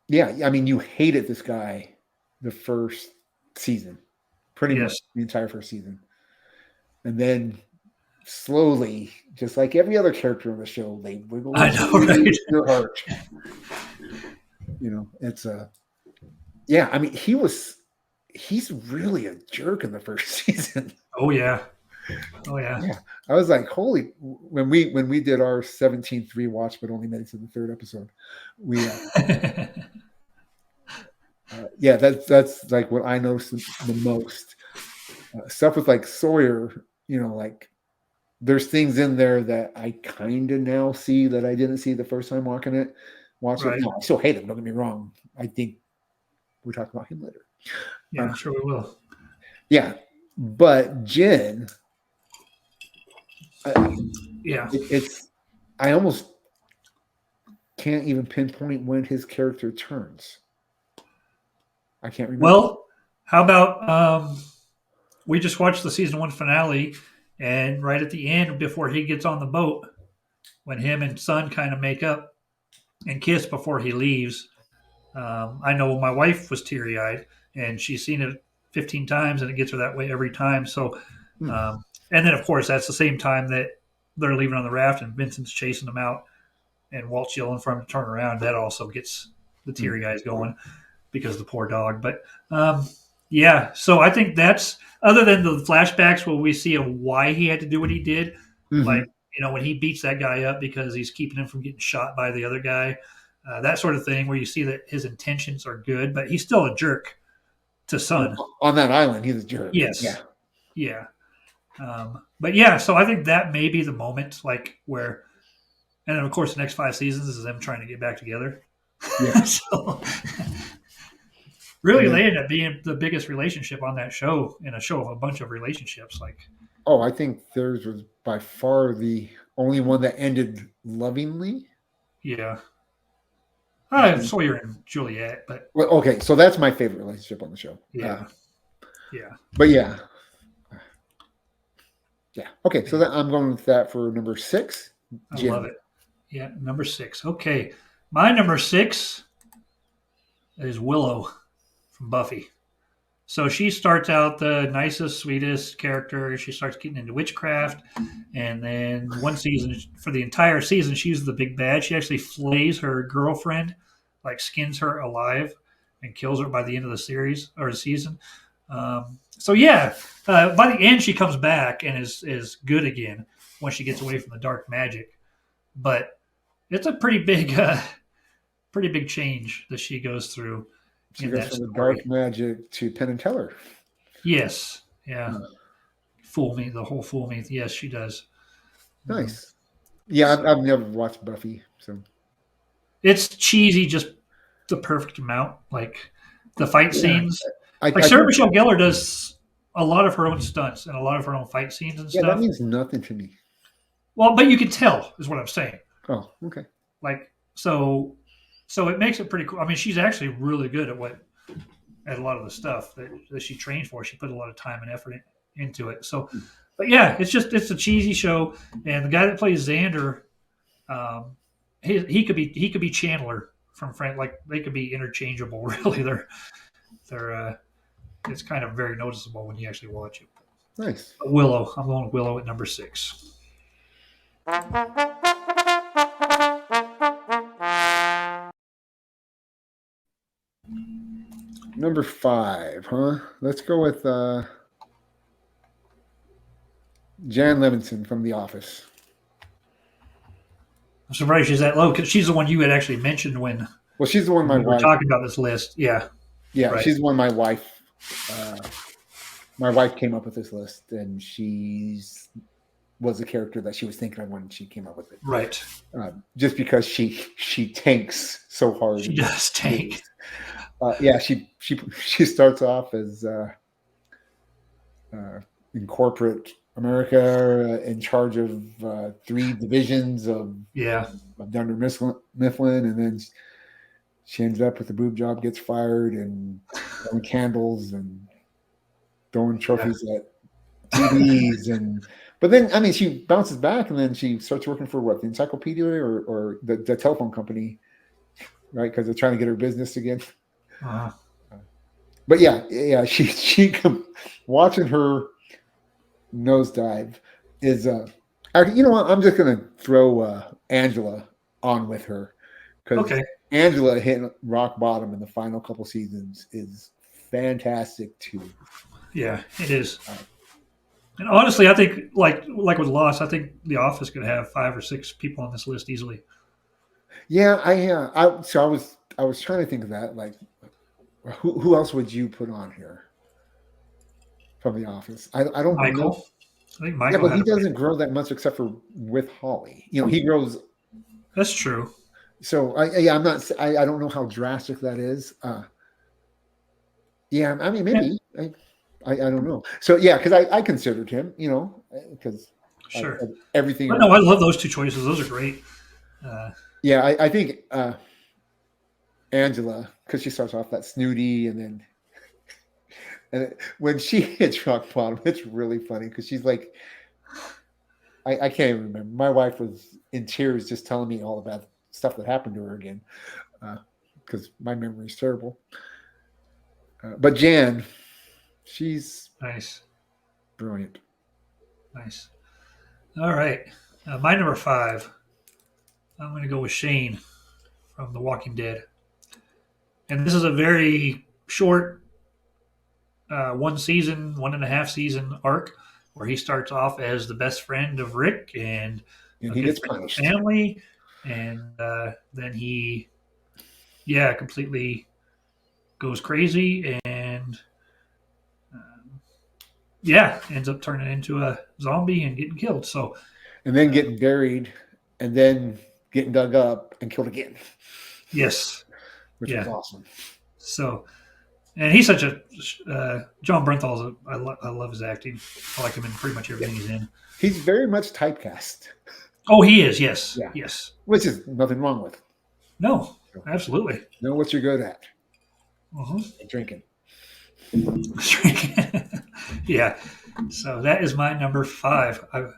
yeah. I mean, you hated this guy the first season, pretty much Yes. the entire first season, and then slowly, just like every other character on the show, they wiggle I their know, way right? into your heart. It's yeah. I mean, he's really a jerk in the first season. Oh yeah. Oh yeah. Yeah, I was like, holy. When we did our 17th rewatch, but only made it to the third episode, we yeah, that's like what I noticed the most. Stuff with like Sawyer, like there's things in there that I kind of now see that I didn't see the first time watching it. Right. No, I still hate him. Don't get me wrong. I think we'll talk about him later. Yeah, Uh, I'm sure we will. yeah, but Jen, uh, Yeah. it's I almost can't even pinpoint when his character turns. I can't remember. Well, how about we just watched the season one finale, and right at the end, before he gets on the boat, when him and Son kind of make up and kiss before he leaves, I know my wife was teary eyed, and she's seen it 15 times, and it gets her that way every time. So, Hmm. and then of course that's the same time that they're leaving on the raft, and Vincent's chasing them out, and Walt's yelling for him to turn around. That also gets the teary eyes going because of the poor dog. But yeah, so I think that's other than the flashbacks where we see why he had to do what he did, Mm-hmm. like when he beats that guy up because he's keeping him from getting shot by the other guy, that sort of thing, where you see that his intentions are good, but he's still a jerk to Son. On that island, he's a jerk. Yeah. Yes, yeah, but yeah, so I think that may be the moment, like where, and then of course the next 5 seasons is them trying to get back together. Yeah. So really, And then, they ended up being the biggest relationship on that show, in a show of a bunch of relationships. Like, oh, I think theirs was by far the only one that ended lovingly. yeah, Mhm. Sawyer and Juliet, but Well, okay, so that's my favorite relationship on the show. yeah, yeah, But yeah, yeah. Okay, so yeah, I'm going with that for number 6, I love Jim. it. Yeah, number 6. Okay, my number 6 is Willow from Buffy. So she starts out the nicest, sweetest character. She starts getting into witchcraft, and then one season, for the entire season, she's the big bad. She actually flays her girlfriend, like skins her alive, and kills her by the end of the series or the season. So yeah, by the end, she comes back and is good again when she gets away from the dark magic. But it's a pretty big change that she goes through She in goes that from the story. dark magic to Penn and Teller. Yes, yeah. Uh, Fool me, the whole fool me. Yes, she does. Um, nice. Yeah, so I've never watched Buffy, so it's cheesy, just the perfect amount. Like the fight yeah, scenes. Like I Sarah think Michelle Gellar does a lot of her own stunts and a lot of her own fight scenes and yeah, that stuff. means nothing to me. Well, but you can tell is what I'm saying. Oh, okay. Like so it makes it pretty cool. I mean, she's actually really good at a lot of the stuff that she trained for. She put a lot of time and effort into it. So, but yeah, it's a cheesy show, and the guy that plays Xander, um, he could be Chandler from Friend. Like they could be interchangeable. Really, they're it's kind of very noticeable when you actually watch it. Nice. But Willow, I'm going with Willow at number 6. Number 5, huh? Let's go with Jan Levinson from The Office. I'm surprised she's that low because she's the one you had actually mentioned when Well, she's the one my we were wife. talking about this list. Yeah, Yeah, right, she's the one my wife. Uh, my wife came up with this list, and she's was the character that she was thinking of when she came up with it. right. Just because she tanks so hard. She does tank. Yeah, she starts off as in corporate America, in charge of 3 divisions of Yeah, Dunder Mifflin, and then she ends up with a boob job, gets fired, and throwing candles and throwing trophies at TVs, and but then I mean she bounces back, and then she starts working for what, the encyclopedia or the telephone company, right? Because they're trying to get her business again. uh, But yeah, she watching her nosedive is you know what, I'm just gonna throw Angela on with her, because okay. Angela hitting rock bottom in the final couple seasons is fantastic too. Yeah, it is. And honestly, I think like with Lost, I think The Office could have 5 or 6 people on this list easily. Yeah, I was trying to think of that, like who else would you put on here from The Office? I don't know. Michael, I think Yeah, Michael but had he a pretty. doesn't grow that much except for with Holly. You know, he grows. That's true. So I'm not. I don't know how drastic that is. Yeah, I mean Yeah, maybe. I don't know. So yeah, because I considered him. You know, because sure. of everything But no, about. I love those 2 choices. Those are great. Uh, Yeah, I think Angela, because she starts off that snooty, and then when she hits rock bottom, it's really funny because she's like, I can't even remember. My wife was in tears just telling me all about stuff that happened to her again, because my memory is terrible. But Jan, She's Nice. brilliant. Nice. All right. My number 5. I'm going to go with Shane from The Walking Dead. And this is a very short 1 season, 1.5 season arc where he starts off as the best friend of Rick and And a he good gets friend of the punished. family. And then he, completely goes crazy and, ends up turning into a zombie and getting killed. So, And then getting buried, and then getting dug up and killed again, yes. which was Yeah. awesome. So, and he's such a John Bernthal's. I love his acting. I like him in pretty much everything he's in. He's very much typecast. Oh, he is. Yes, Yeah. yes. Which is nothing wrong with. No, absolutely. Know what you're good at. Uh-huh. Drinking. Yeah. So that is my number 5. That's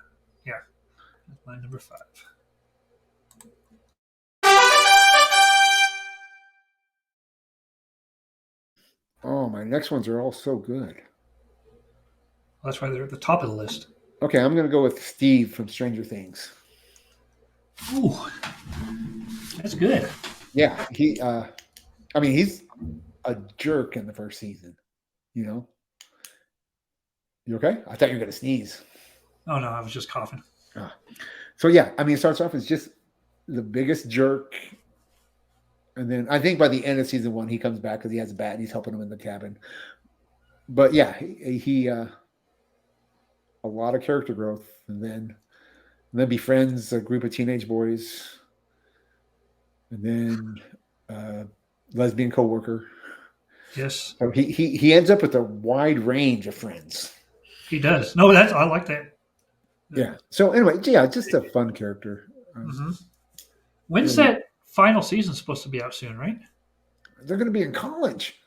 my number 5. Oh, my next ones are all so good. That's why they're at the top of the list. Okay, I'm going to go with Steve from Stranger Things. Ooh, that's good. Yeah, he's a jerk in the first season. You know, you okay? I thought you were going to sneeze. Oh no, I was just coughing. So yeah, it starts off as just the biggest jerk, and then I think by the end of season 1, he comes back because he has a bat and he's helping him in the cabin. But yeah, he a lot of character growth, and then befriends a group of teenage boys, and then lesbian coworker. Yes, So he ends up with a wide range of friends. he does. No, that's I like that. Yeah. So anyway, yeah, just a fun character. Mm-hmm. When's Really, that final season supposed to be out soon? Right? they're going to be in college.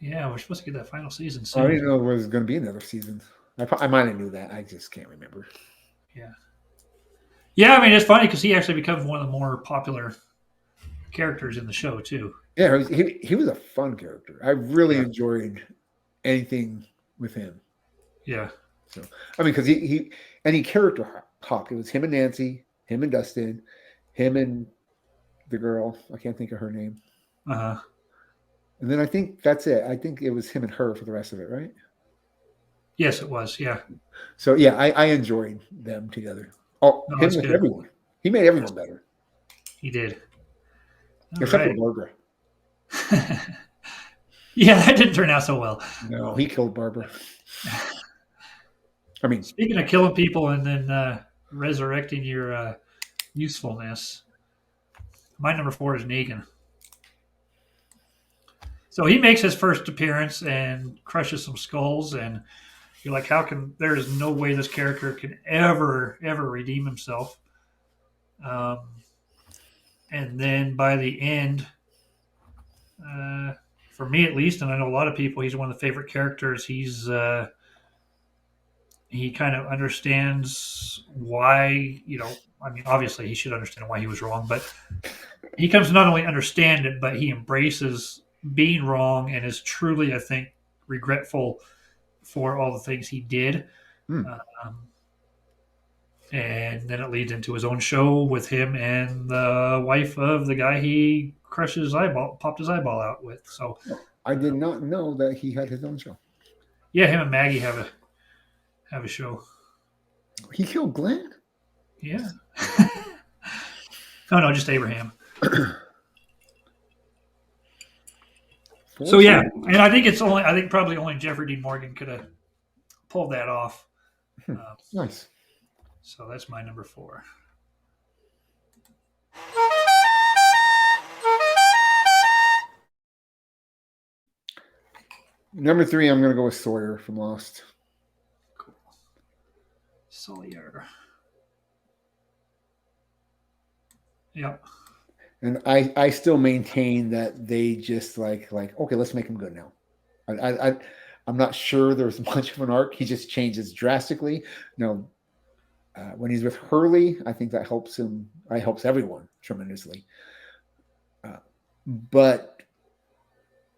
Yeah, we're supposed to get that final season I soon. didn't know there was going to be another season. I might have knew that. I just can't remember. Yeah. Yeah, I mean it's funny because he actually becomes one of the more popular characters in the show too. Yeah, he was a fun character. I really Yeah. enjoyed anything with him. Yeah. So because he character hopped. It was him and Nancy, him and Dustin, him and the girl. I can't think of her name. Uh-huh. And then I think that's it. I think it was him and her for the rest of it, right? Yes, it was. Yeah. So yeah, I enjoyed them together. Oh, No, him that's with good. everyone. He made everyone better, He did. All except for right. Barbara. Yeah, that didn't turn out so well. No, he killed Barbara. I mean, Speaking of killing people and then resurrecting your usefulness, my number 4 is Negan. So he makes his first appearance and crushes some skulls, and you're like, how can there is no way this character can ever redeem himself. Um, and then by the end, uh, for me at least, and I know a lot of people, he's one of the favorite characters. He kind of understands why, I mean, obviously he should understand why he was wrong, but he comes to not only understand it, but he embraces being wrong and is truly, I think, regretful for all the things he did. hmm. Um, and then it leads into his own show with him and the wife of the guy he popped his eyeball out with. So, I did not know that he had his own show. yeah, him and Maggie have a show. He killed Glenn? Yeah. Oh no, just Abraham. So yeah, and I think probably only Jeffrey Dean Morgan could have pulled that off. Nice. So that's my number 4. Number 3, I'm going to go with Sawyer from Lost. Cool. Sawyer. Yep. And I still maintain that they just like okay, let's make him good now. I'm not sure there's much of an arc. He just changes drastically. Now, when he's with Hurley, I think that helps him. Helps everyone tremendously. But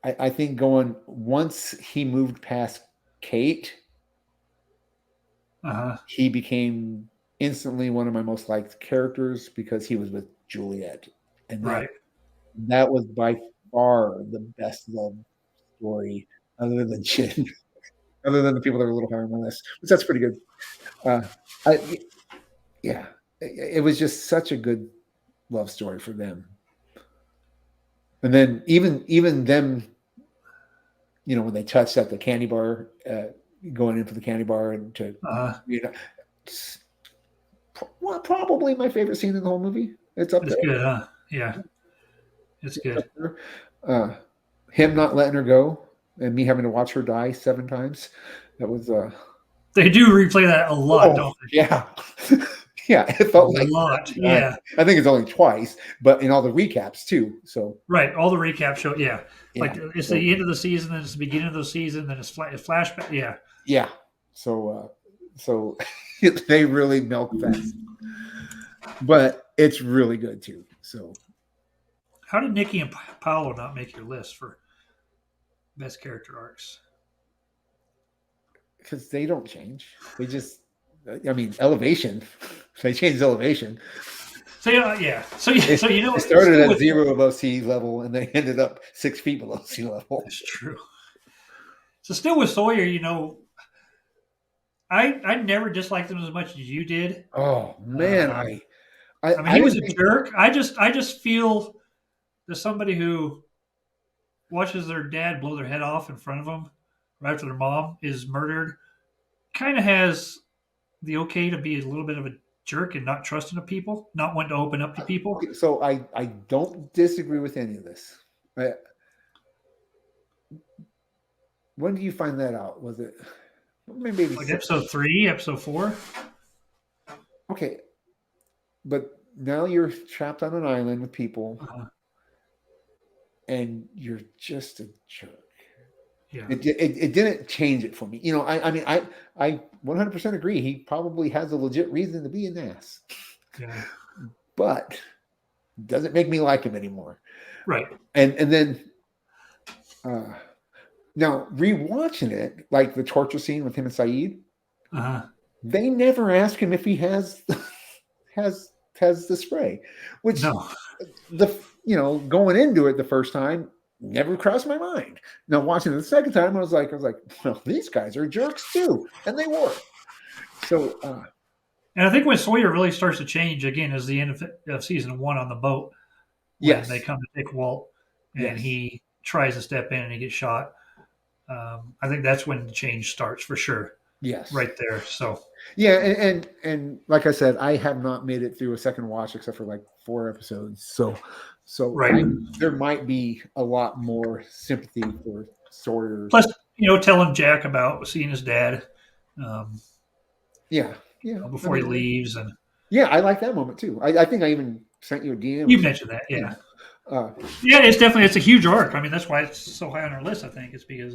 I think going once he moved past Kate, Uh-huh. he became instantly one of my most liked characters because he was with Juliet, and Right. that was by far the best love story other than Chin, other than the people that are a little higher on my list. But that's pretty good. Uh, I, yeah, it was just such a good love story for them. And then even them, when they touched at the candy bar, going in for the candy bar and to, Uh-huh. it's probably my favorite scene in the whole movie. It's up It's there. good, huh? Yeah. It's It's up good. there. Uh, him not letting her go and me having to watch her die 7 times. That was They do replay that a lot, oh don't yeah. Yeah, it they? A felt like lot. 7 times. Yeah. I think it's only twice, but in all the recaps too. So Right. All the recap show. Yeah. Like yeah. it's So the end of the season, then it's the beginning of the season, then it's flashback. Yeah. yeah. So they really milk that. But it's really good too. So How did Nikki and Paolo not make your list for best character arcs? because they don't change. They just I mean elevation. They changed elevation. So yeah. So you know They what? started Still at with 0 above sea level and they ended up 6 feet below sea level. that's true. So still with Sawyer, I never disliked him as much as you did. Oh man, Um, I mean, I he was didn't a think jerk. I just feel there's somebody who watches their dad blow their head off in front of them right after their mom is murdered, kind of has the okay to be a little bit of a jerk and not trusting of people, not wanting to open up to people. okay, so I don't disagree with any of this. I, when do you find that out? Was it maybe Like episode 3, episode 4. okay, but now you're trapped on an island with people Uh, and you're just a jerk. yeah, It didn't change it for me. I mean I 100% agree. He probably has a legit reason to be an ass, yeah, but doesn't make me like him anymore. right. And then uh, now rewatching it, like the torture scene with him and Saeed, Uh, they never ask him if he has has the spray, which no, going into it the first time never crossed my mind. Now watching it the second time, I was like, well, these guys are jerks too, and they were. So and I think when Sawyer really starts to change again is the end of season 1 on the boat when they yes, come to take Walt and yes, he tries to step in and he gets shot. I think that's when the change starts for sure, yes, right there. So yeah, and like I said, I have not made it through a second watch except for like 4 episodes. So right. there might be a lot more sympathy for Sawyer. Plus, telling Jack about seeing his dad um, Yeah, yeah. I before he mean, leaves, and yeah, I like that moment too. I think I even sent you a DM or you something. mentioned that, yeah. Uh, Yeah, it's a huge arc. I mean, that's why it's so high on our list. I think it's because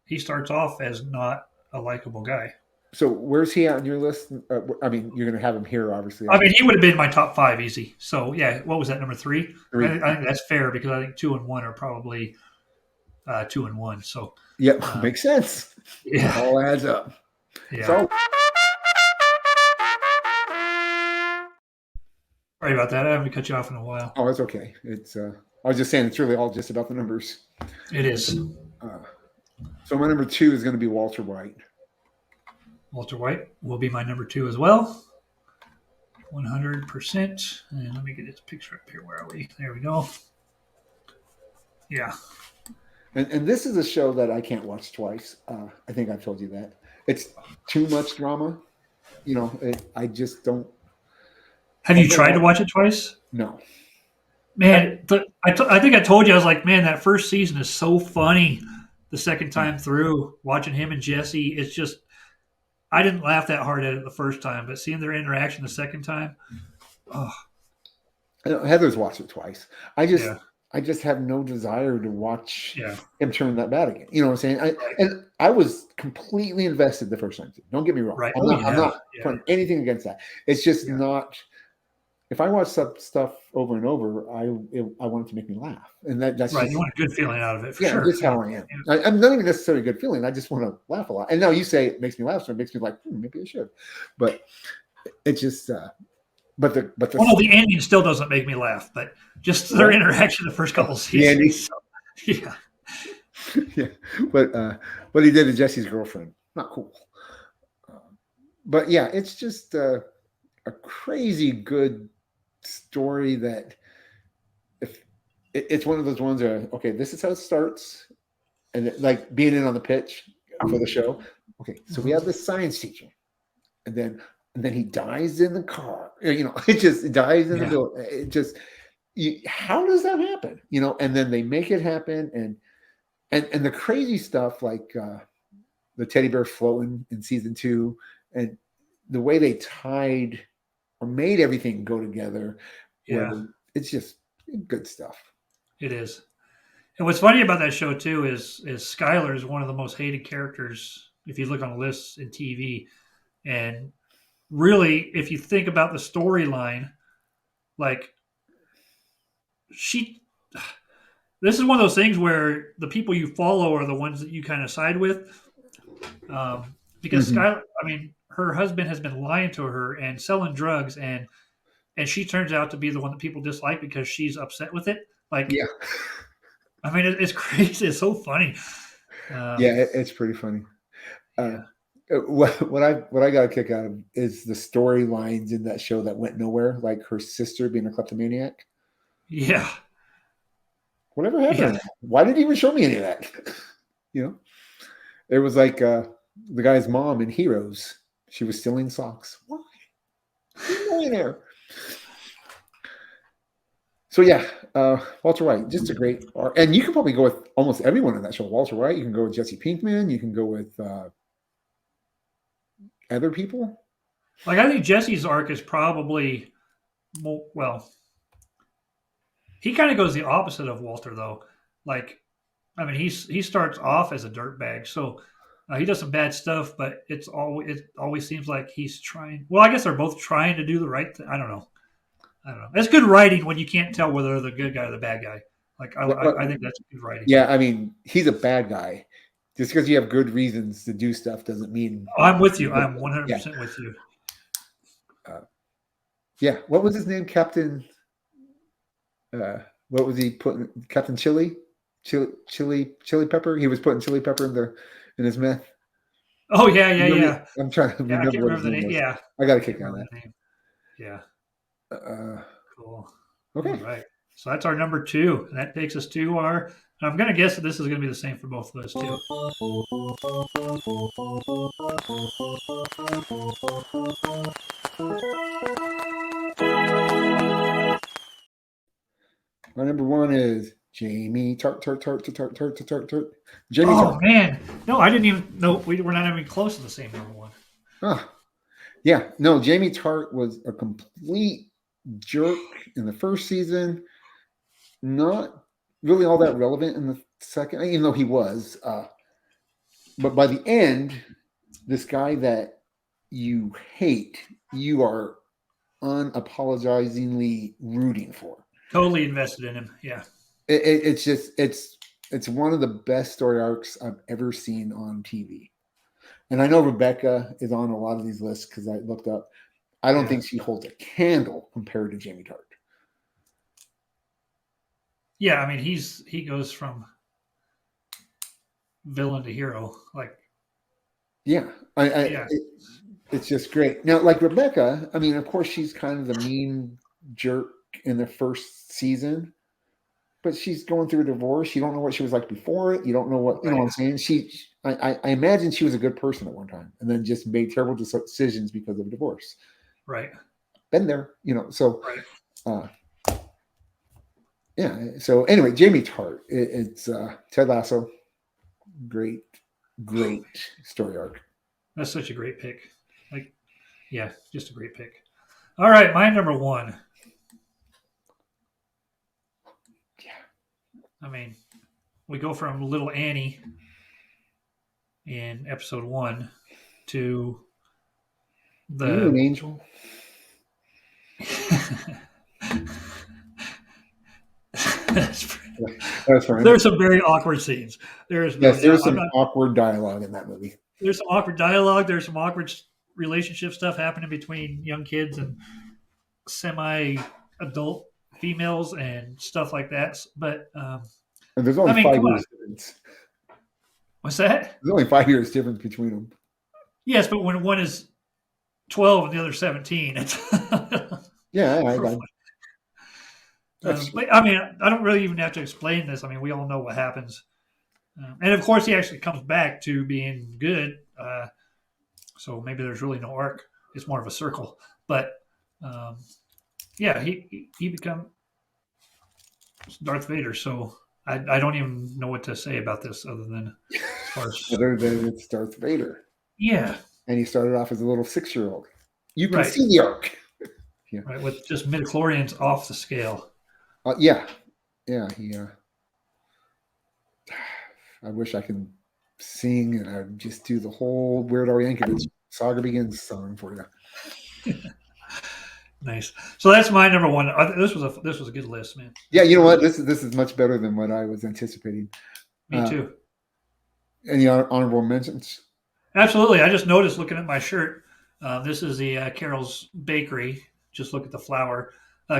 he starts off as not a likable guy. so where's he on your list? I mean, you're going to have him here, obviously. I mean, he would have been my top 5 easy. So yeah, what was that, number 3? 3. I think that's fair because I think 2 and 1 are probably 2 and 1. So Yep, uh, makes sense. It yeah, all adds up. yeah. So Sorry about that. I haven't cut you off in a while. oh, it's okay. It's I was just saying it's really all just about the numbers. It is. Uh, so my number 2 is going to be Walter White. Walter White will be my number 2 as well. 100%. And let me get this picture up here. Where are we? There we go. Yeah. And this is a show that I can't watch twice. I think I've told you that. It's too much drama. I just don't. Have you tried to watch it twice? No. Man, I think I told you, I was like, man, that first season is so funny. The second time through, watching him and Jesse, it's just, I didn't laugh that hard at it the first time, but seeing their interaction the second time, oh, Heather's watched it twice. yeah, I just have no desire to watch yeah, him turn that bad again. You know what I'm saying? And I was completely invested the first time. Don't get me wrong. right. I'm Oh, not, I'm yeah, not yeah, putting anything against that. It's just yeah. not. if I watch stuff over and over, I want it to make me laugh, and that's Right. just You want a good feeling out of it for yeah, sure. just how I am. I'm not even necessarily a good feeling. I just want to laugh a lot. And now you say it makes me laugh, so it makes me like maybe I should, but it's just but Well, no, the the ending still doesn't make me laugh, but just their what interaction the first couple the seasons. Andy So, yeah. yeah, but what he did to Jesse's girlfriend not cool. Uh, but yeah, it's just a crazy good story that if it's one of those ones where okay, this is how it starts, and like being in on the pitch for the show. Okay, so we Mhm. have this science teacher, and then he dies in the car. It just dies in the Yeah. building. It just how does that happen? And then they make it happen, and the crazy stuff like the teddy bear floating in season 2, and the way they tied or made everything go together, where Yeah. it's just good stuff. It is. And what's funny about that show too is Skylar is one of the most hated characters if you look on lists in TV. And really, if you think about the storyline, like she this is one of those things where the people you follow are the ones that you kind of side with. Because Hmm. Skylar, I mean, her husband has been lying to her and selling drugs, and she turns out to be the one that people dislike because she's upset with it. Like, Yeah, I mean, it's crazy. It's so funny. yeah, Um, it's pretty funny. Uh, yeah, what I got a kick out of is the storylines in that show that went nowhere, like her sister being a kleptomaniac. yeah, Whatever happened yeah. to that? Why didn't you even show me any of that? you know, it was like the guy's mom in Heroes. She was stealing socks. Why? She's a millionaire. So yeah, Walter White, just a great art. And you can probably go with almost everyone in that show. Walter White, you can go with Jesse Pinkman, you can go with other people. Like, I think Jesse's arc is probably more, well. He kind of goes the opposite of Walter, though. Like, I mean, he starts off as a dirtbag, so he does some bad stuff, but it always seems like he's trying. Well, I guess they're both trying to do the right thing. I don't know. I don't know. It's good writing when you can't tell whether they're the good guy or the bad guy. Like I think that's good writing. Yeah, I mean, he's a bad guy. Just because you have good reasons to do stuff doesn't mean. Oh, I'm with you. I'm Yeah, 100% with you. uh, yeah. What was his name, Captain? Uh, what was he putting? Captain Chili Pepper. He was putting chili pepper in his meth. Oh yeah, yeah, yeah, I'm trying to yeah. I remember can't what his remember the name name. was. Yeah, I got a I can't kick out of remember that. the name. Yeah, Uh, cool. All okay. right. So that's our number two. And that takes us to our. And I'm going to guess that this is going to be the same for both of us too. My number one is Jamie Tart Tart Tart Tart Tart Tart Tart Tart. Jamie Oh Tart. man, no, I didn't even. No, we're not even close to the same number one. Ah, yeah. No, Jamie Tart was a complete jerk in the first season. Not really all that relevant in the second, even though he was. But by the end, this guy that you hate, you are unapologizingly rooting for. Totally invested in him. Yeah. It's just it's one of the best story arcs I've ever seen on TV. And I know Rebecca is on a lot of these lists because I looked up. I don't Yeah. think she holds a candle compared to Jamie Tart. Yeah. I mean, he goes from villain to hero. Like, Yeah, yeah, it's just great. Now, like Rebecca, I mean, of course, she's kind of the mean jerk in the first season, but she's going through a divorce. You don't know what she was like before it. You don't know what right, what I'm saying. I imagine she was a good person at one time, and then just made terrible decisions because of divorce. right, Been there, So, right. uh, yeah. So anyway, Jamie Tart. It's Ted Lasso. Great, great story arc. That's such a great pick. Like, yeah, just a great pick. All right, my number one. Yeah. I mean, we go from little Annie in episode 1 to Are you an the angel? That's That's fine. There's some very awkward scenes. There is no Yes, doubt. there's I'm some not. awkward dialogue in that movie. There's some awkward dialogue. There's some awkward relationship stuff happening between young kids and semi-adult females and stuff like that. But And there's I only mean, five come on. years difference. What's that? There's only 5 years difference between them. Yes, but when one is 12 and the other 17, it's Yeah, but I mean, I don't really even have to explain this. I mean, we all know what happens. And of course, he actually comes back to being good. So maybe there's really no arc. It's more of a circle. But yeah, he become Darth Vader. So I don't even know what to say about this other than as far as other than it's Darth Vader. yeah, And he started off as a little 6-year-old. You can right, see the arc. right, with just midichlorians off the scale. Yeah. He. I wish I could sing and I'd just do the whole Weird Al Yankovic Saga Begins song for you. Nice. So that's my number one. This was a good list, man. Yeah, you know what? This is much better than what I was anticipating. Me too. Any honorable mentions? Absolutely. I just noticed looking at my shirt. This is the Carol's Bakery. Just look at the flower.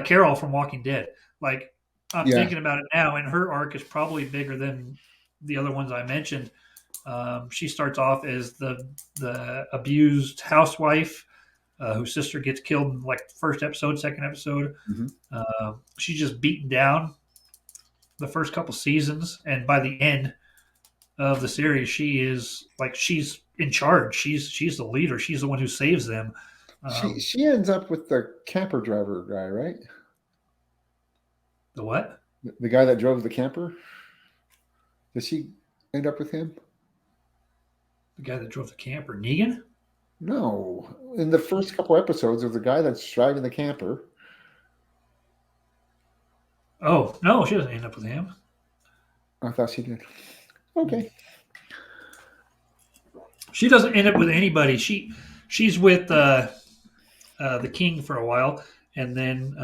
Carol from Walking Dead. Like I'm thinking about it now, and her arc is probably bigger than the other ones I mentioned. She starts off as the abused housewife whose sister gets killed in like the first episode, second episode. Mm-hmm. She's just beaten down the first couple seasons, and by the end of the series, she's in charge. She's the leader. She's the one who saves them. She ends up with the camper driver guy, right? The what? The guy that drove the camper. Does she end up with him? The guy that drove the camper, Negan? No. In the first couple episodes, there's a guy that's driving the camper. Oh, no, she doesn't end up with him. I thought she did. Okay. She doesn't end up with anybody. She's with the king for a while, and then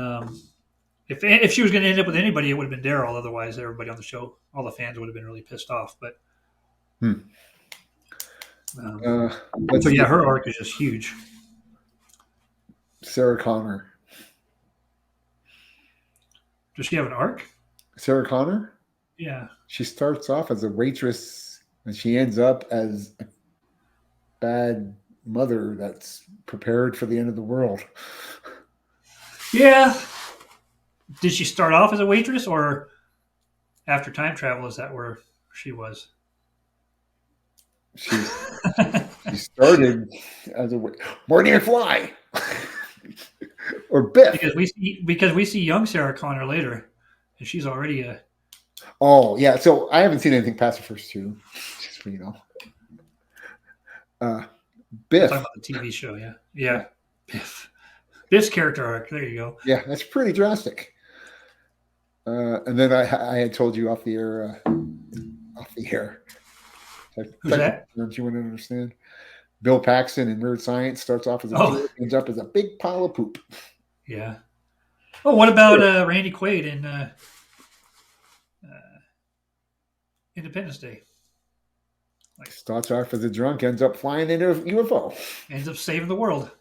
if she was going to end up with anybody, it would have been Daryl. Otherwise, everybody on the show, all the fans would have been really pissed off. But so yeah, her arc is just huge. Sarah Connor. Does she have an arc? Sarah Connor? Yeah. She starts off as a waitress and she ends up as a bad mother that's prepared for the end of the world. Yeah. Did she start off as a waitress, or after time travel, is that where she was? She started as a Marty McFly or Biff. Because we see young Sarah Connor later, and she's already a. Oh yeah, so I haven't seen anything past the first two, just for you know. Biff. Talking about the TV show, yeah, Biff. Biff's character arc. There you go. Yeah, that's pretty drastic. And then I had told you off the air. Who's that? Don't you want to understand? Bill Paxton in Weird Science starts off as a kid, ends up as a big pile of poop. Yeah. Oh, what about Randy Quaid in Independence Day? Like starts off as a drunk, ends up flying into a UFO. Ends up saving the world.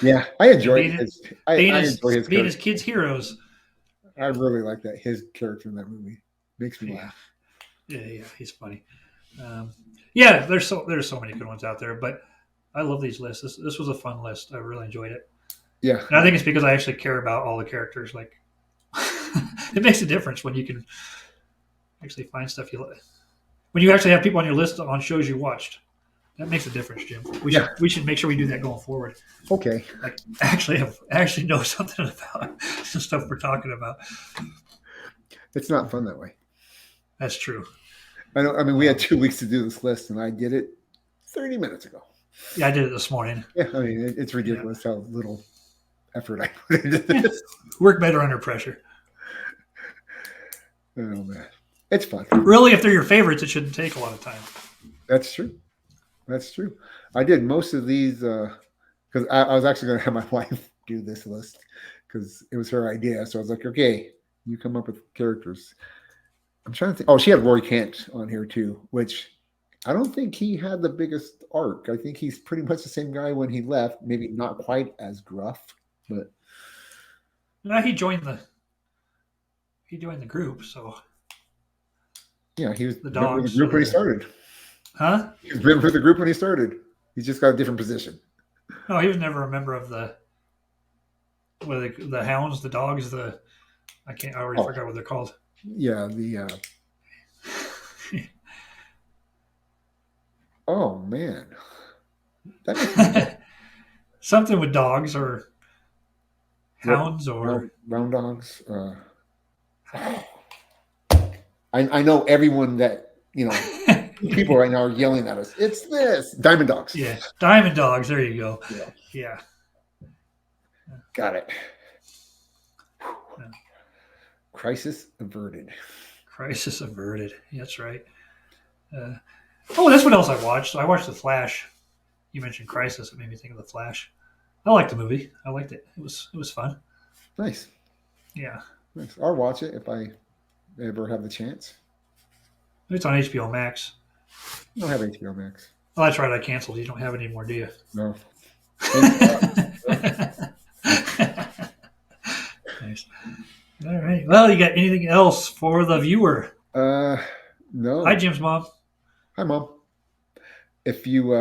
Yeah, I enjoy his. I enjoy his being his kids' heroes. I really like that his character in that movie makes me laugh. Yeah, he's funny. Yeah, there's so many good ones out there, but I love these lists. This was a fun list. I really enjoyed it. Yeah, and I think it's because I actually care about all the characters. Like, it makes a difference when you can actually find stuff you like. When you actually have people on your list on shows you watched, that makes a difference, Jim. We should make sure we do that going forward. Okay. Like actually know something about the stuff we're talking about. It's not fun that way. That's true. I know. I mean, we had 2 weeks to do this list, and I did it 30 minutes ago. Yeah, I did it this morning. Yeah, I mean, it's ridiculous how little effort I put into this. Work better under pressure. Oh man, it's fun. Really, if they're your favorites, it shouldn't take a lot of time. That's true. That's true. I did most of these because I was actually going to have my wife do this list because it was her idea. So I was like, okay, you come up with characters. I'm trying to think. Oh, she had Roy Kent on here too, which I don't think he had the biggest arc. I think he's pretty much the same guy when he left. Maybe not quite as gruff, but No, he joined the group. So yeah, he was the member of the dogs, group when he started. huh? He was member of the group when he started. He's just got a different position. No, he was never a member of the hounds, the dogs, I already forgot what they're called. Yeah, the oh man, that makes me Something with dogs or hounds or round dogs. I know everyone that people right now are yelling at us. It's this Diamond Dogs. yeah, diamond dogs. There you go. Yeah. Got it. Yeah. Crisis averted. Crisis averted. That's right. That's what else I watched. I watched The Flash. You mentioned Crisis. It made me think of The Flash. I liked the movie. I liked it. It was fun. Nice. Yeah. Nice. I'll watch it if I ever have the chance. It's on HBO Max. I don't have HBO Max. Oh, that's right. I canceled. You don't have any more, do you? No. Nice. All right. Well, you got anything else for the viewer? No. Hi, Jim's mom. Hi, Mom. If you,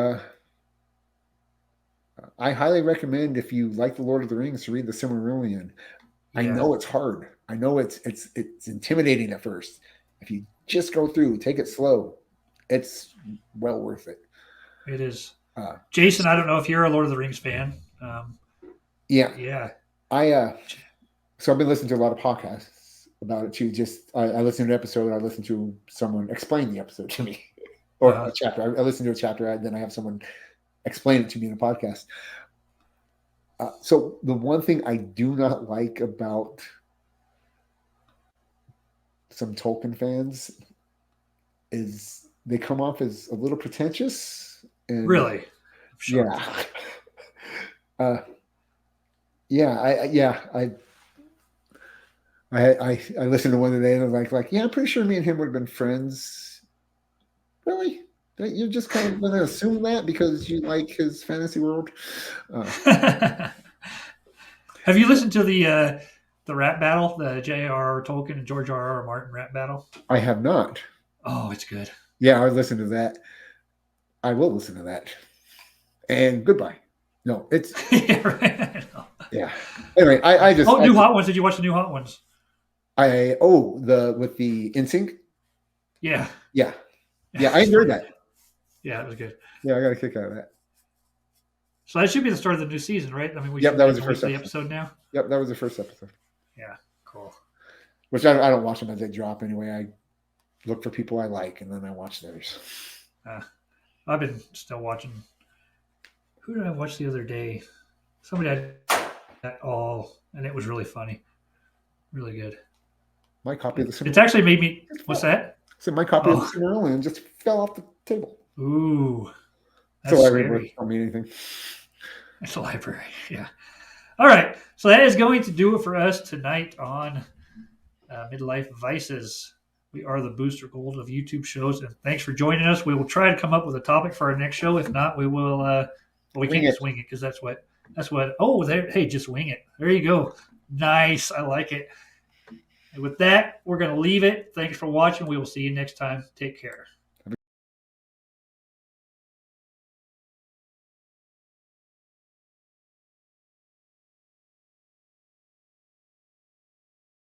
I highly recommend if you like the Lord of the Rings to read the Silmarillion. I Yeah. know it's hard. I know it's intimidating at first. If you just go through, take it slow, it's well worth it. It is. Jason, I don't know if you're a Lord of the Rings fan. Yeah. Yeah. So I've been listening to a lot of podcasts about it too. I listened to an episode. I listened to someone explain the episode to me, or a chapter. I listened to a chapter, and then I have someone explain it to me in a podcast. So the one thing I do not like about some Tolkien fans is they come off as a little pretentious. And Really? Sure. Yeah. I listened to one today and I was like, yeah, I'm pretty sure me and him would have been friends. Really? You're just kind of going to assume that because you like his fantasy world? Have you listened to the rap battle, the J.R.R. Tolkien and George R.R. Martin rap battle? I have not. Oh, it's good. Yeah, I listened to that. I will listen to that. And goodbye. No, it's Yeah, right. yeah. Anyway, I just New Hot Ones. Did you watch the new Hot Ones? With the NSYNC? Yeah. Yeah. Yeah, I enjoyed that. Yeah, it was good. Yeah, I got a kick out of that. So that should be the start of the new season, right? I mean, Yep, that was the the first episode now. Yep, that was the first episode. Yeah, cool. Which I don't watch them as they drop anyway. I look for people I like and then I watch theirs. I've been still watching. Who did I watch the other day? Somebody had that all, and it was really funny, really good. My copy of the It's actually made me. What's that? So my copy of the Silmarillion just fell off the table. Ooh, that's So I scary. don't mean anything. It's a library. Yeah. All right. So that is going to do it for us tonight on Midlife Vices. We are the Booster Gold of YouTube shows, and thanks for joining us. We will try to come up with a topic for our next show. If not, we will. We can't just wing it because that's what. Oh, there. Hey, just wing it. There you go. Nice. I like it. And with that, we're going to leave it. Thanks for watching. We will see you next time. Take care.